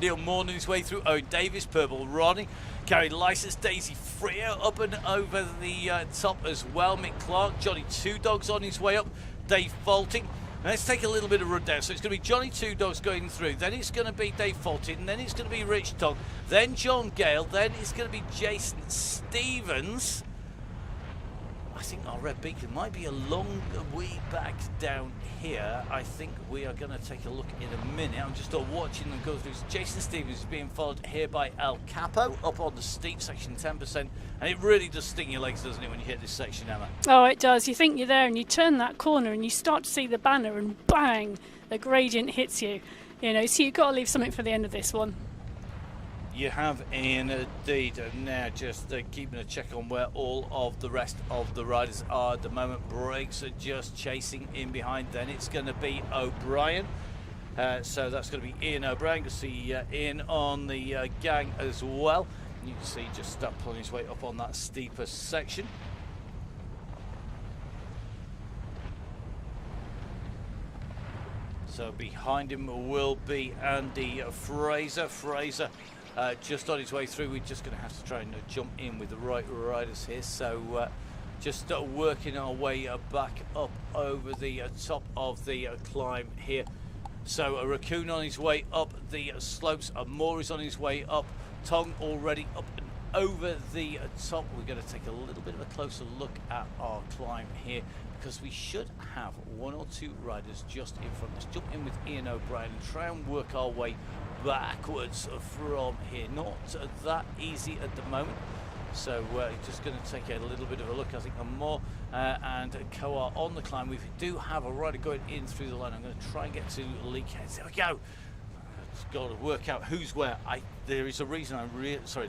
Neil Morn on his way through. Owen Davis, Purple Ronnie. Carried license, Daisy Freer up and over the top as well. Mick Clark, Johnny Two Dogs on his way up. Dave Faulting. Let's take a little bit of rundown. So it's going to be Johnny Two Dogs going through. Then it's going to be Dave Faulting. Then it's going to be Rich Tong. Then John Gale. Then it's going to be Jason Stevens. I think our red beacon might be a long way back down here. I think we are going to take a look in a minute. I'm just watching them go through. Jason Stevens is being followed here by El Capo up on the steep section, 10%. And it really does sting your legs, doesn't it, when you hit this section, Emma? Oh, it does. You think you're there and you turn that corner and you start to see the banner and bang, the gradient hits you. You know, so you've got to leave something for the end of this one. You have indeed. Now just keeping a check on where all of the rest of the riders are at the moment. Brakes are just chasing in behind. Then it's going to be O'Brien. So that's going to be Ian O'Brien. You can see Ian on the gang as well. You can see just pulling his way up on that steeper section. So behind him will be Andy Fraser. Just on his way through. We're just going to have to try and jump in with the right riders here. So just working our way back up over the top of the climb here. So a Raccoon on his way up the slopes. Moore is on his way up. Tong already up and over the top. We're going to take a little bit of a closer look at our climb here because we should have one or two riders just in front. Let's jump in with Ian O'Brien and try and work our way backwards from here. Not that easy at the moment. So just going to take a little bit of a look. I think Amor and Koa on the climb. We do have a rider going in through the line. I'm going to try and get to Leak Heads. There we go. I've got to work out who's where. There is a reason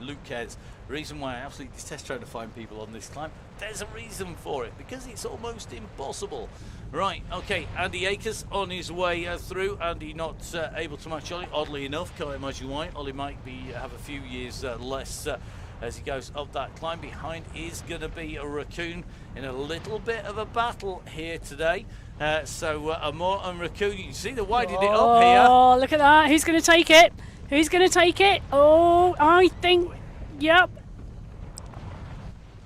Luke Heads. The reason why I absolutely detest trying to find people on this climb. There's a reason for it, because it's almost impossible. Right, okay, Andy Akers on his way through. Andy not able to match Ollie, oddly enough. Can't imagine why. Ollie might have a few years less as he goes up that climb. Behind is going to be a Raccoon in a little bit of a battle here today. So Amor and Raccoon, you can see the winded it up here. Oh, look at that. Who's going to take it? Who's going to take it? Oh, I think, yep.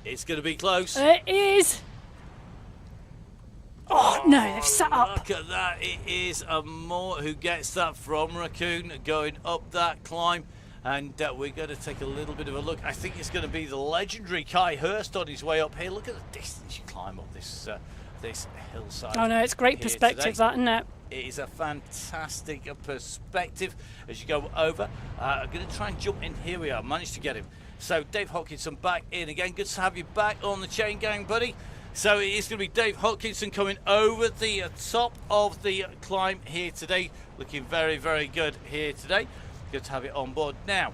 It's going to be close. It is. Oh, no, they've set up. Look at that. It is Amor who gets that from Raccoon going up that climb. And we're going to take a little bit of a look. I think it's going to be the legendary Kai Hurst on his way up here. Look at the distance you climb up this hillside. Oh, no, it's great perspective, that, isn't it? It is a fantastic perspective as you go over. I'm going to try and jump in. Here we are. Managed to get him. So Dave Hodkinson back in again. Good to have you back on the Chaingang, buddy. So it is going to be Dave Hodkinson coming over the top of the climb here today. Looking very, very good here today. Good to have it on board. Now,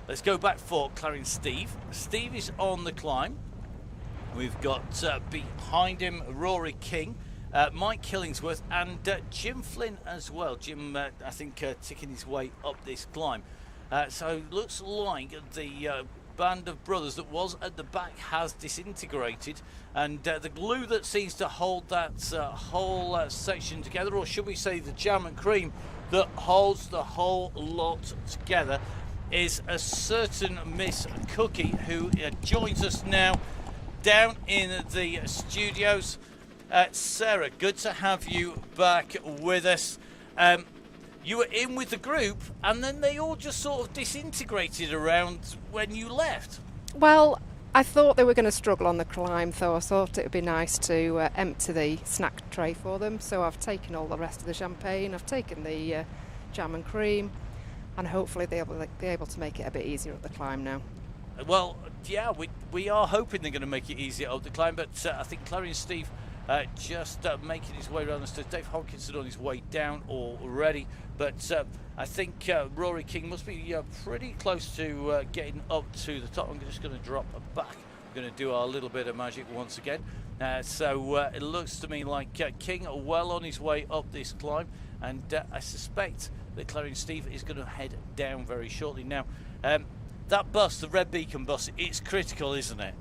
let's go back for Clarence Steve. Steve is on the climb. We've got behind him Rory King, Mike Killingsworth, and Jim Flynn as well. Jim, I think, ticking his way up this climb. So looks like the band of brothers that was at the back has disintegrated, and the glue that seems to hold that whole section together, or should we say the jam and cream that holds the whole lot together, is a certain Miss Cookie, who joins us now down in the studios. Sarah, good to have you back with us. You were in with the group, and then they all just sort of disintegrated around when you left. Well, I thought they were going to struggle on the climb, so I thought it would be nice to empty the snack tray for them. So I've taken all the rest of the champagne, I've taken the jam and cream, and hopefully they'll be able to make it a bit easier up the climb now. Well, yeah, we are hoping they're going to make it easier up the climb, but I think Clarence Steve just making his way around the stairs. Dave Hodkinson on his way down already, but I think Rory King must be pretty close to getting up to the top. I'm just going to drop back. We're going to do our little bit of magic once again. So it looks to me like King well on his way up this climb, and I suspect that Clarence Steve is going to head down very shortly. Now, that bus, the Red Beacon bus, it's critical, isn't it?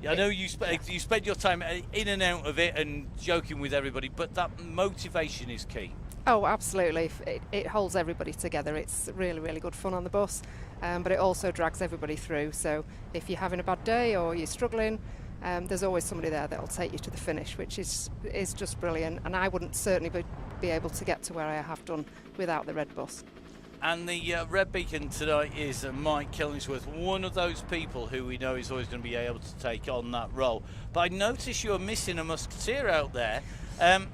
I know you spend your time in and out of it and joking with everybody, but that motivation is key. Oh, absolutely. It holds everybody together. It's really, really good fun on the bus, but it also drags everybody through. So if you're having a bad day or you're struggling, there's always somebody there that will take you to the finish, which is just brilliant. And I wouldn't certainly be able to get to where I have done without the red bus. And the Red Beacon tonight is Mike Killingsworth, one of those people who we know is always going to be able to take on that role. But I notice you're missing a musketeer out there. Can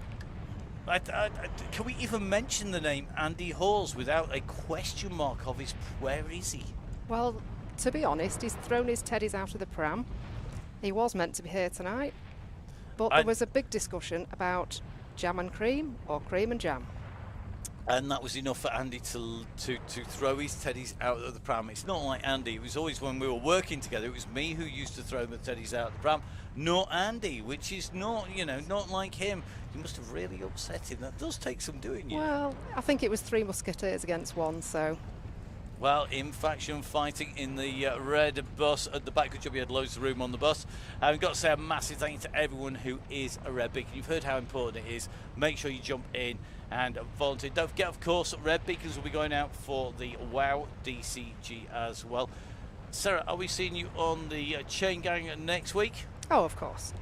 we even mention the name Andy Halls without a question mark of where is he? Well, to be honest, he's thrown his teddies out of the pram. He was meant to be here tonight, but there was a big discussion about jam and cream or cream and jam. And that was enough for Andy to throw his teddies out of the pram. It's not like Andy. It was always when we were working together, it was me who used to throw the teddies out of the pram, not Andy, which is not like him. You must have really upset him. That does take some doing, you know. Well, I think it was 3 musketeers against 1, so... Well, in faction fighting in the red bus at the back. Good job, you had loads of room on the bus. I've got to say a massive thank you to everyone who is a Red Beacon. You've heard how important it is. Make sure you jump in and volunteer. Don't forget, of course, Red Beacons will be going out for the WOW DCG as well. Sarah, are we seeing you on the Chaingang next week? Oh, of course.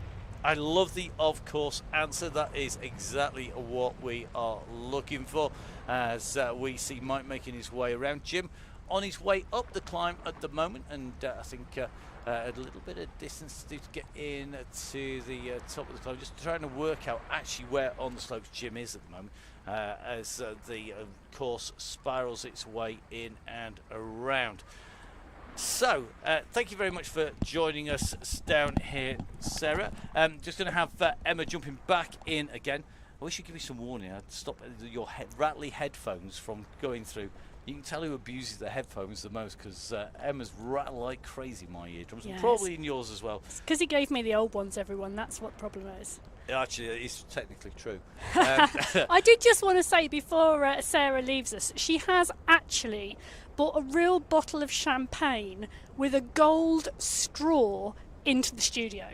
I love the of course answer. That is exactly what we are looking for, as we see Mike making his way around. Jim on his way up the climb at the moment, and I think a little bit of distance to get in to the top of the climb. Just trying to work out actually where on the slopes Jim is at the moment, as the course spirals its way in and around. So, thank you very much for joining us down here, Sarah. Just going to have Emma jumping back in again. I wish you'd give me some warning. I'd stop your rattly headphones from going through. You can tell who abuses their headphones the most, because Emma's rattle like crazy in my eardrums, and probably in yours as well. It's because he gave me the old ones, everyone. That's what the problem is. Actually, it's technically true. I did just want to say, before Sarah leaves us, she has actually bought a real bottle of champagne with a gold straw into the studio.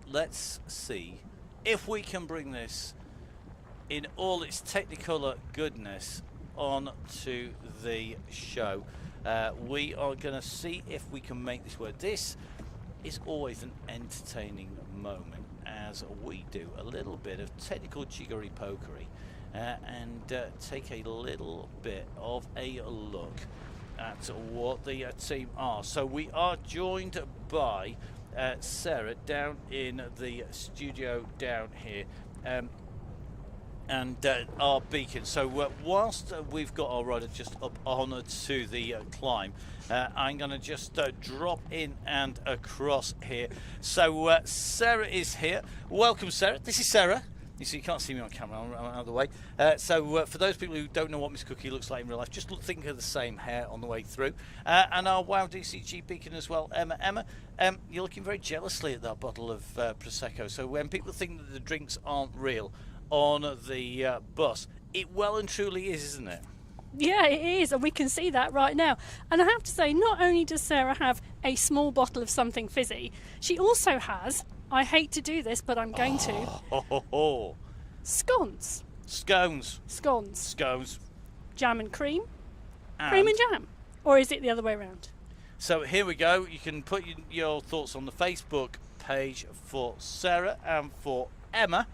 Let's see if we can bring this in all its technicolor goodness on to the show. We are going to see if we can make this work. This is always an entertaining moment as we do a little bit of technical jiggery pokery and take a little bit of a look at what the team are. So we are joined by Sarah down in the studio down here, and our beacon. So whilst we've got our rider just up on to the climb, I'm going to just drop in and across here. So Sarah is here. Welcome, Sarah. This is Sarah. You see, you can't see me on camera. I'm out of the way. So for those people who don't know what Miss Cookie looks like in real life, just think of the same hair on the way through. And our WoW DCG beacon as well, Emma. Emma, you're looking very jealously at that bottle of Prosecco. So when people think that the drinks aren't real on the bus, it well and truly is, isn't it? Yeah, it is, and we can see that right now. And I have to say, not only does Sarah have a small bottle of something fizzy, she also has, I hate to do this, but I'm going to, scones. Scones. Scones. Scones. Jam and cream. Cream and jam. Or is it the other way around? So here we go. You can put your thoughts on the Facebook page for Sarah and for Emma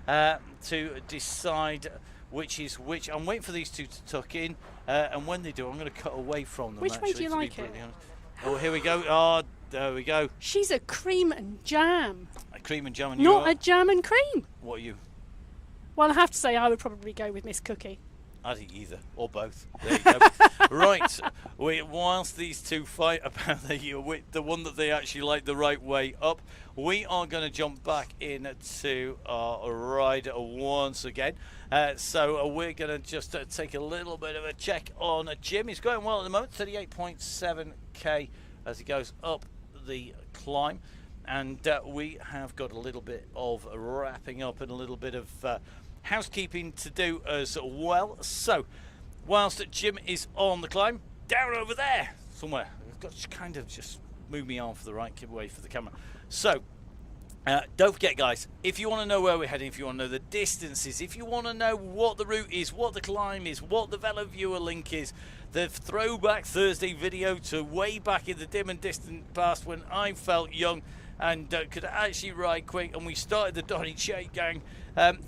to decide which is which. I'm waiting for these two to tuck in, and when they do, I'm going to cut away from them. Which way do you like it? Oh, here we go. Oh, there we go. She's a cream and jam. A cream and jam, and not a jam and cream. What are you? Well, I have to say, I would probably go with Miss Cookie. I think either, or both. There you go. Right, whilst these two fight about the one that they actually like the right way up, we are going to jump back into our ride once again. So we're going to just take a little bit of a check on Jim. He's going well at the moment, 38.7k as he goes up the climb. And we have got a little bit of wrapping up and a little bit of housekeeping to do as well. So whilst Jim is on the climb, down over there somewhere, I've got to kind of just move me on for the right way for the camera. So don't forget, guys, if you want to know where we're heading, if you want to know the distances, if you want to know what the route is, what the climb is, what the Velo Viewer link is, the throwback Thursday video to way back in the dim and distant past when I felt young and could actually ride quick, and we started the Donny Chaingang,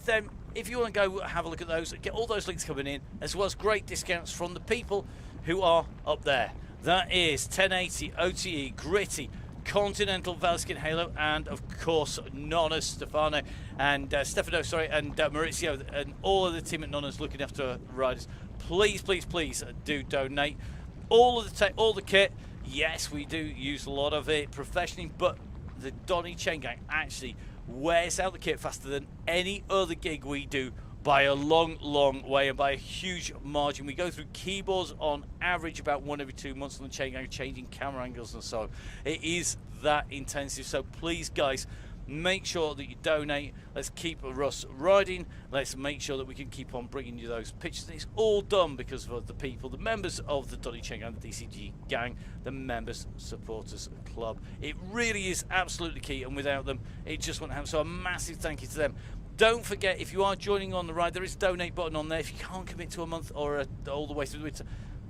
then if you want to go have a look at those, get all those links coming in, as well as great discounts from the people who are up there. That is 1080, OTE, Gritty, Continental, Valskin Halo, and of course Nonna, Stefano, and Stefano, sorry, and Maurizio, and all of the team at Nonna's looking after riders. Please, please, please do donate. All of the tech, all the kit. Yes, we do use a lot of it professionally, but the Donny Chaingang actually wears out the kit faster than any other gig we do by a long, long way and by a huge margin. We go through keyboards on average about 1 every 2 months on the Chaingang, changing camera angles and so on. It is that intensive. So please, guys, make sure that you donate. Let's keep Russ riding. Let's make sure that we can keep on bringing you those pictures. It's all done because of the people, the members of the Donny Chaingang, the DCG gang, the members supporters club. It really is absolutely key, and without them it just wouldn't happen. So a massive thank you to them. Don't forget, if you are joining on the ride, there is a donate button on there. If you can't commit to a month or all the way through the winter,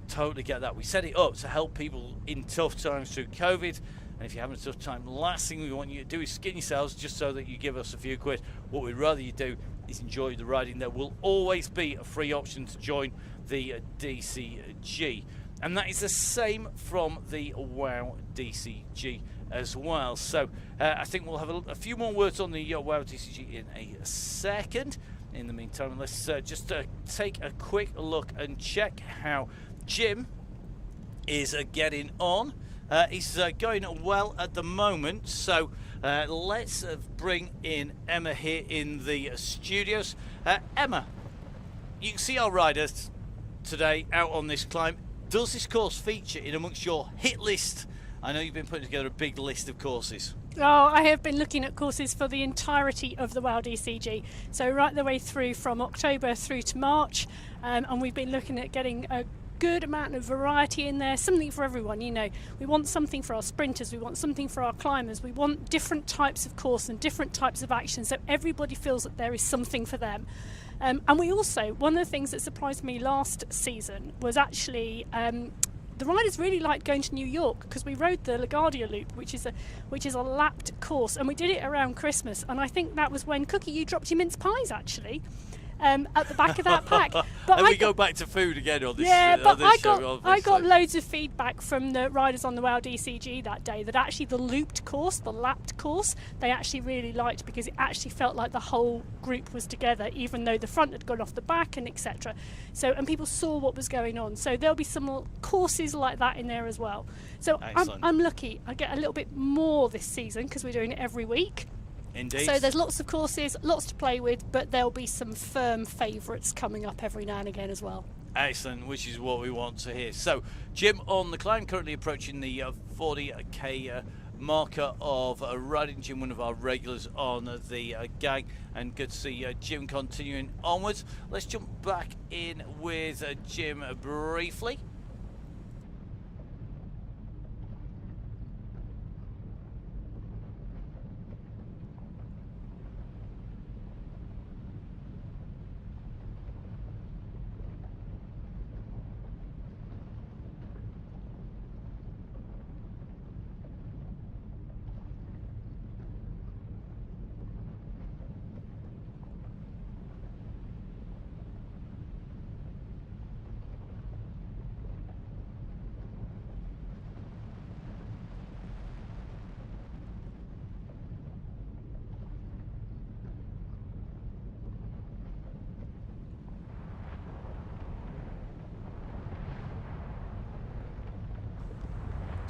totally get that. We set it up to help people in tough times through COVID. And if you're having a tough time, last thing we want you to do is skin yourselves just so that you give us a few quid. What we'd rather you do is enjoy the riding. There will always be a free option to join the DCG. And that is the same from the WoW DCG as well. So I think we'll have a few more words on the WOW DCG in a second. In the meantime, let's just take a quick look and check how Jim is getting on. He's going well at the moment, so let's bring in Emma here in the studios. Emma, you can see our riders today out on this climb. Does this course feature in amongst your hit list? I know you've been putting together a big list of courses. Oh, I have been looking at courses for the entirety of the WOW DCG, so right the way through from October through to March, and we've been looking at getting a good amount of variety in there, something for everyone. You know, we want something for our sprinters, we want something for our climbers, we want different types of course and different types of action, so everybody feels that there is something for them. And we also, one of the things that surprised me last season was actually the riders really liked going to New York, because we rode the LaGuardia Loop, which is a lapped course, and we did it around Christmas. And I think that was when, Cookie, you dropped your mince pies actually at the back of that pack. But and we go back to food again on this. Yeah, but this I got loads of feedback from the riders on the WOW DCG that day that actually the looped course, the lapped course, they actually really liked, because it actually felt like the whole group was together, even though the front had gone off the back and etc. So, and people saw what was going on. So there'll be some courses like that in there as well. So I'm lucky. I get a little bit more this season because we're doing it every week. Indeed. So there's lots of courses, lots to play with, but there'll be some firm favourites coming up every now and again as well. Excellent, which is what we want to hear. So, Jim on the climb, currently approaching the 40k marker of riding. Jim, one of our regulars on the gang, and good to see Jim continuing onwards. Let's jump back in with Jim briefly.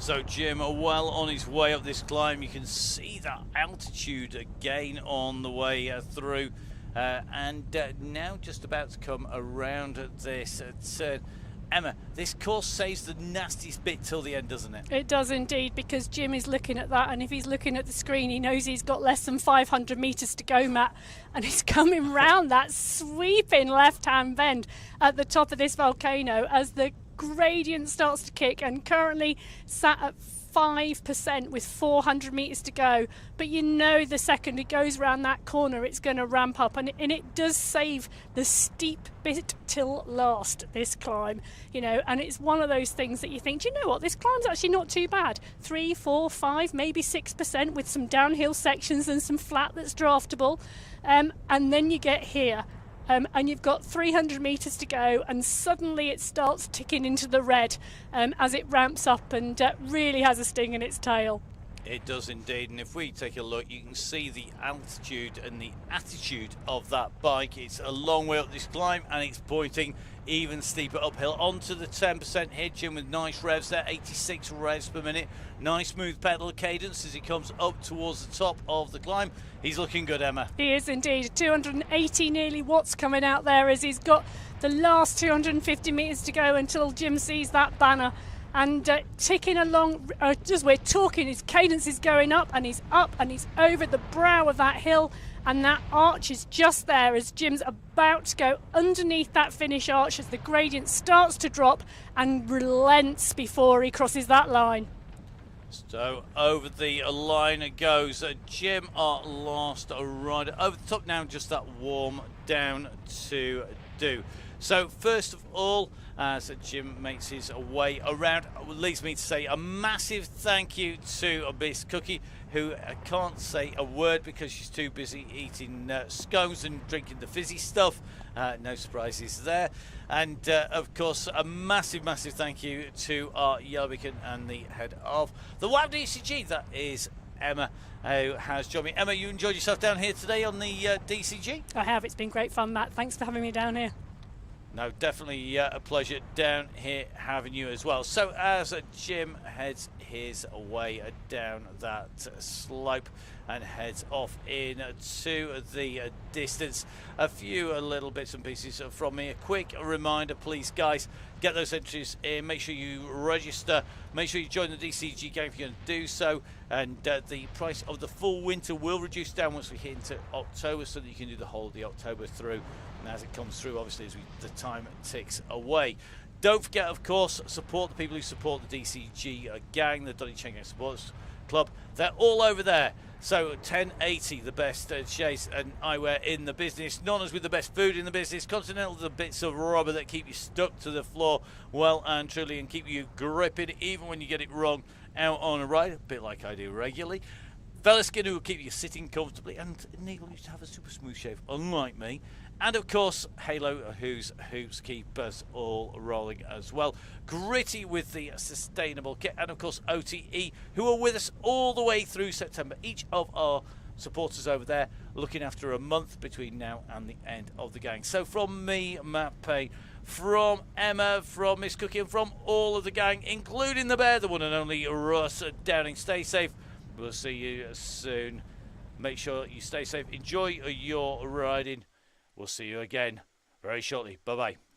So Jim, well on his way up this climb. You can see that altitude again on the way through, and now just about to come around this turn. Emma, this course saves the nastiest bit till the end, doesn't it? It does indeed, because Jim is looking at that, and if he's looking at the screen, he knows he's got less than 500 metres to go, Matt, and he's coming round that sweeping left-hand bend at the top of this volcano as the gradient starts to kick, and currently sat at 5% with 400 metres to go. But you know, the second it goes round that corner, it's going to ramp up, and it does save the steep bit till last, this climb, you know. And it's one of those things that you think, do you know what, this climb's actually not too bad. 3, 4, 5, maybe 6% with some downhill sections and some flat that's draftable, and then you get here. And you've got 300 metres to go, and suddenly it starts ticking into the red as it ramps up, and really has a sting in its tail. It does indeed, and if we take a look, you can see the altitude and the attitude of that bike. It's a long way up this climb, and it's pointing even steeper uphill onto the 10% here. Jim with nice revs there, 86 revs per minute. Nice smooth pedal cadence as he comes up towards the top of the climb. He's looking good, Emma. He is indeed. 280 nearly watts coming out there as he's got the last 250 metres to go until Jim sees that banner. And ticking along, as we're talking, his cadence is going up and he's over the brow of that hill, and that arch is just there as Jim's about to go underneath that finish arch as the gradient starts to drop and relents before he crosses that line. So over the line it goes. Jim, our last rider, over the top now, just that warm down to do. So first of all, as Jim makes his way around, it leads me to say a massive thank you to Miss Cookie, who can't say a word because she's too busy eating scones and drinking the fizzy stuff. No surprises there. And of course, a massive thank you to our Yellow Beacon and the head of the WAB DCG, that is Emma, who has joined me. Emma, you enjoyed yourself down here today on the DCG? I have. It's been great fun, Matt. Thanks for having me down here. No, definitely a pleasure down here having you as well. So as Jim heads his way down that slope and heads off into the distance, a few little bits and pieces from me. A quick reminder, please, guys, get those entries in. Make sure you register. Make sure you join the DCG game if you're going to do so. And the price of the full winter will reduce down once we hit into October, so that you can do the whole of the October through. And as it comes through, obviously, as the time ticks away. Don't forget, of course, support the people who support the DCG gang, the Donny Chaingang Supporters Club. They're all over there. So 1080, the best shades and eyewear in the business. Nonnas with the best food in the business. Continental, the bits of rubber that keep you stuck to the floor well and truly and keep you gripping even when you get it wrong out on a ride, a bit like I do regularly. Velaskin, who will keep you sitting comfortably and enable you to have a super smooth shave, unlike me. And of course, Halo, whose hoops keep us all rolling as well. Gritty with the sustainable kit. And of course, OTE, who are with us all the way through September. Each of our supporters over there looking after a month between now and the end of the gang. So from me, Matt Payne, from Emma, from Miss Cookie, and from all of the gang, including the bear, the one and only Russ Downing, stay safe. We'll see you soon. Make sure you stay safe. Enjoy your riding. We'll see you again very shortly. Bye-bye.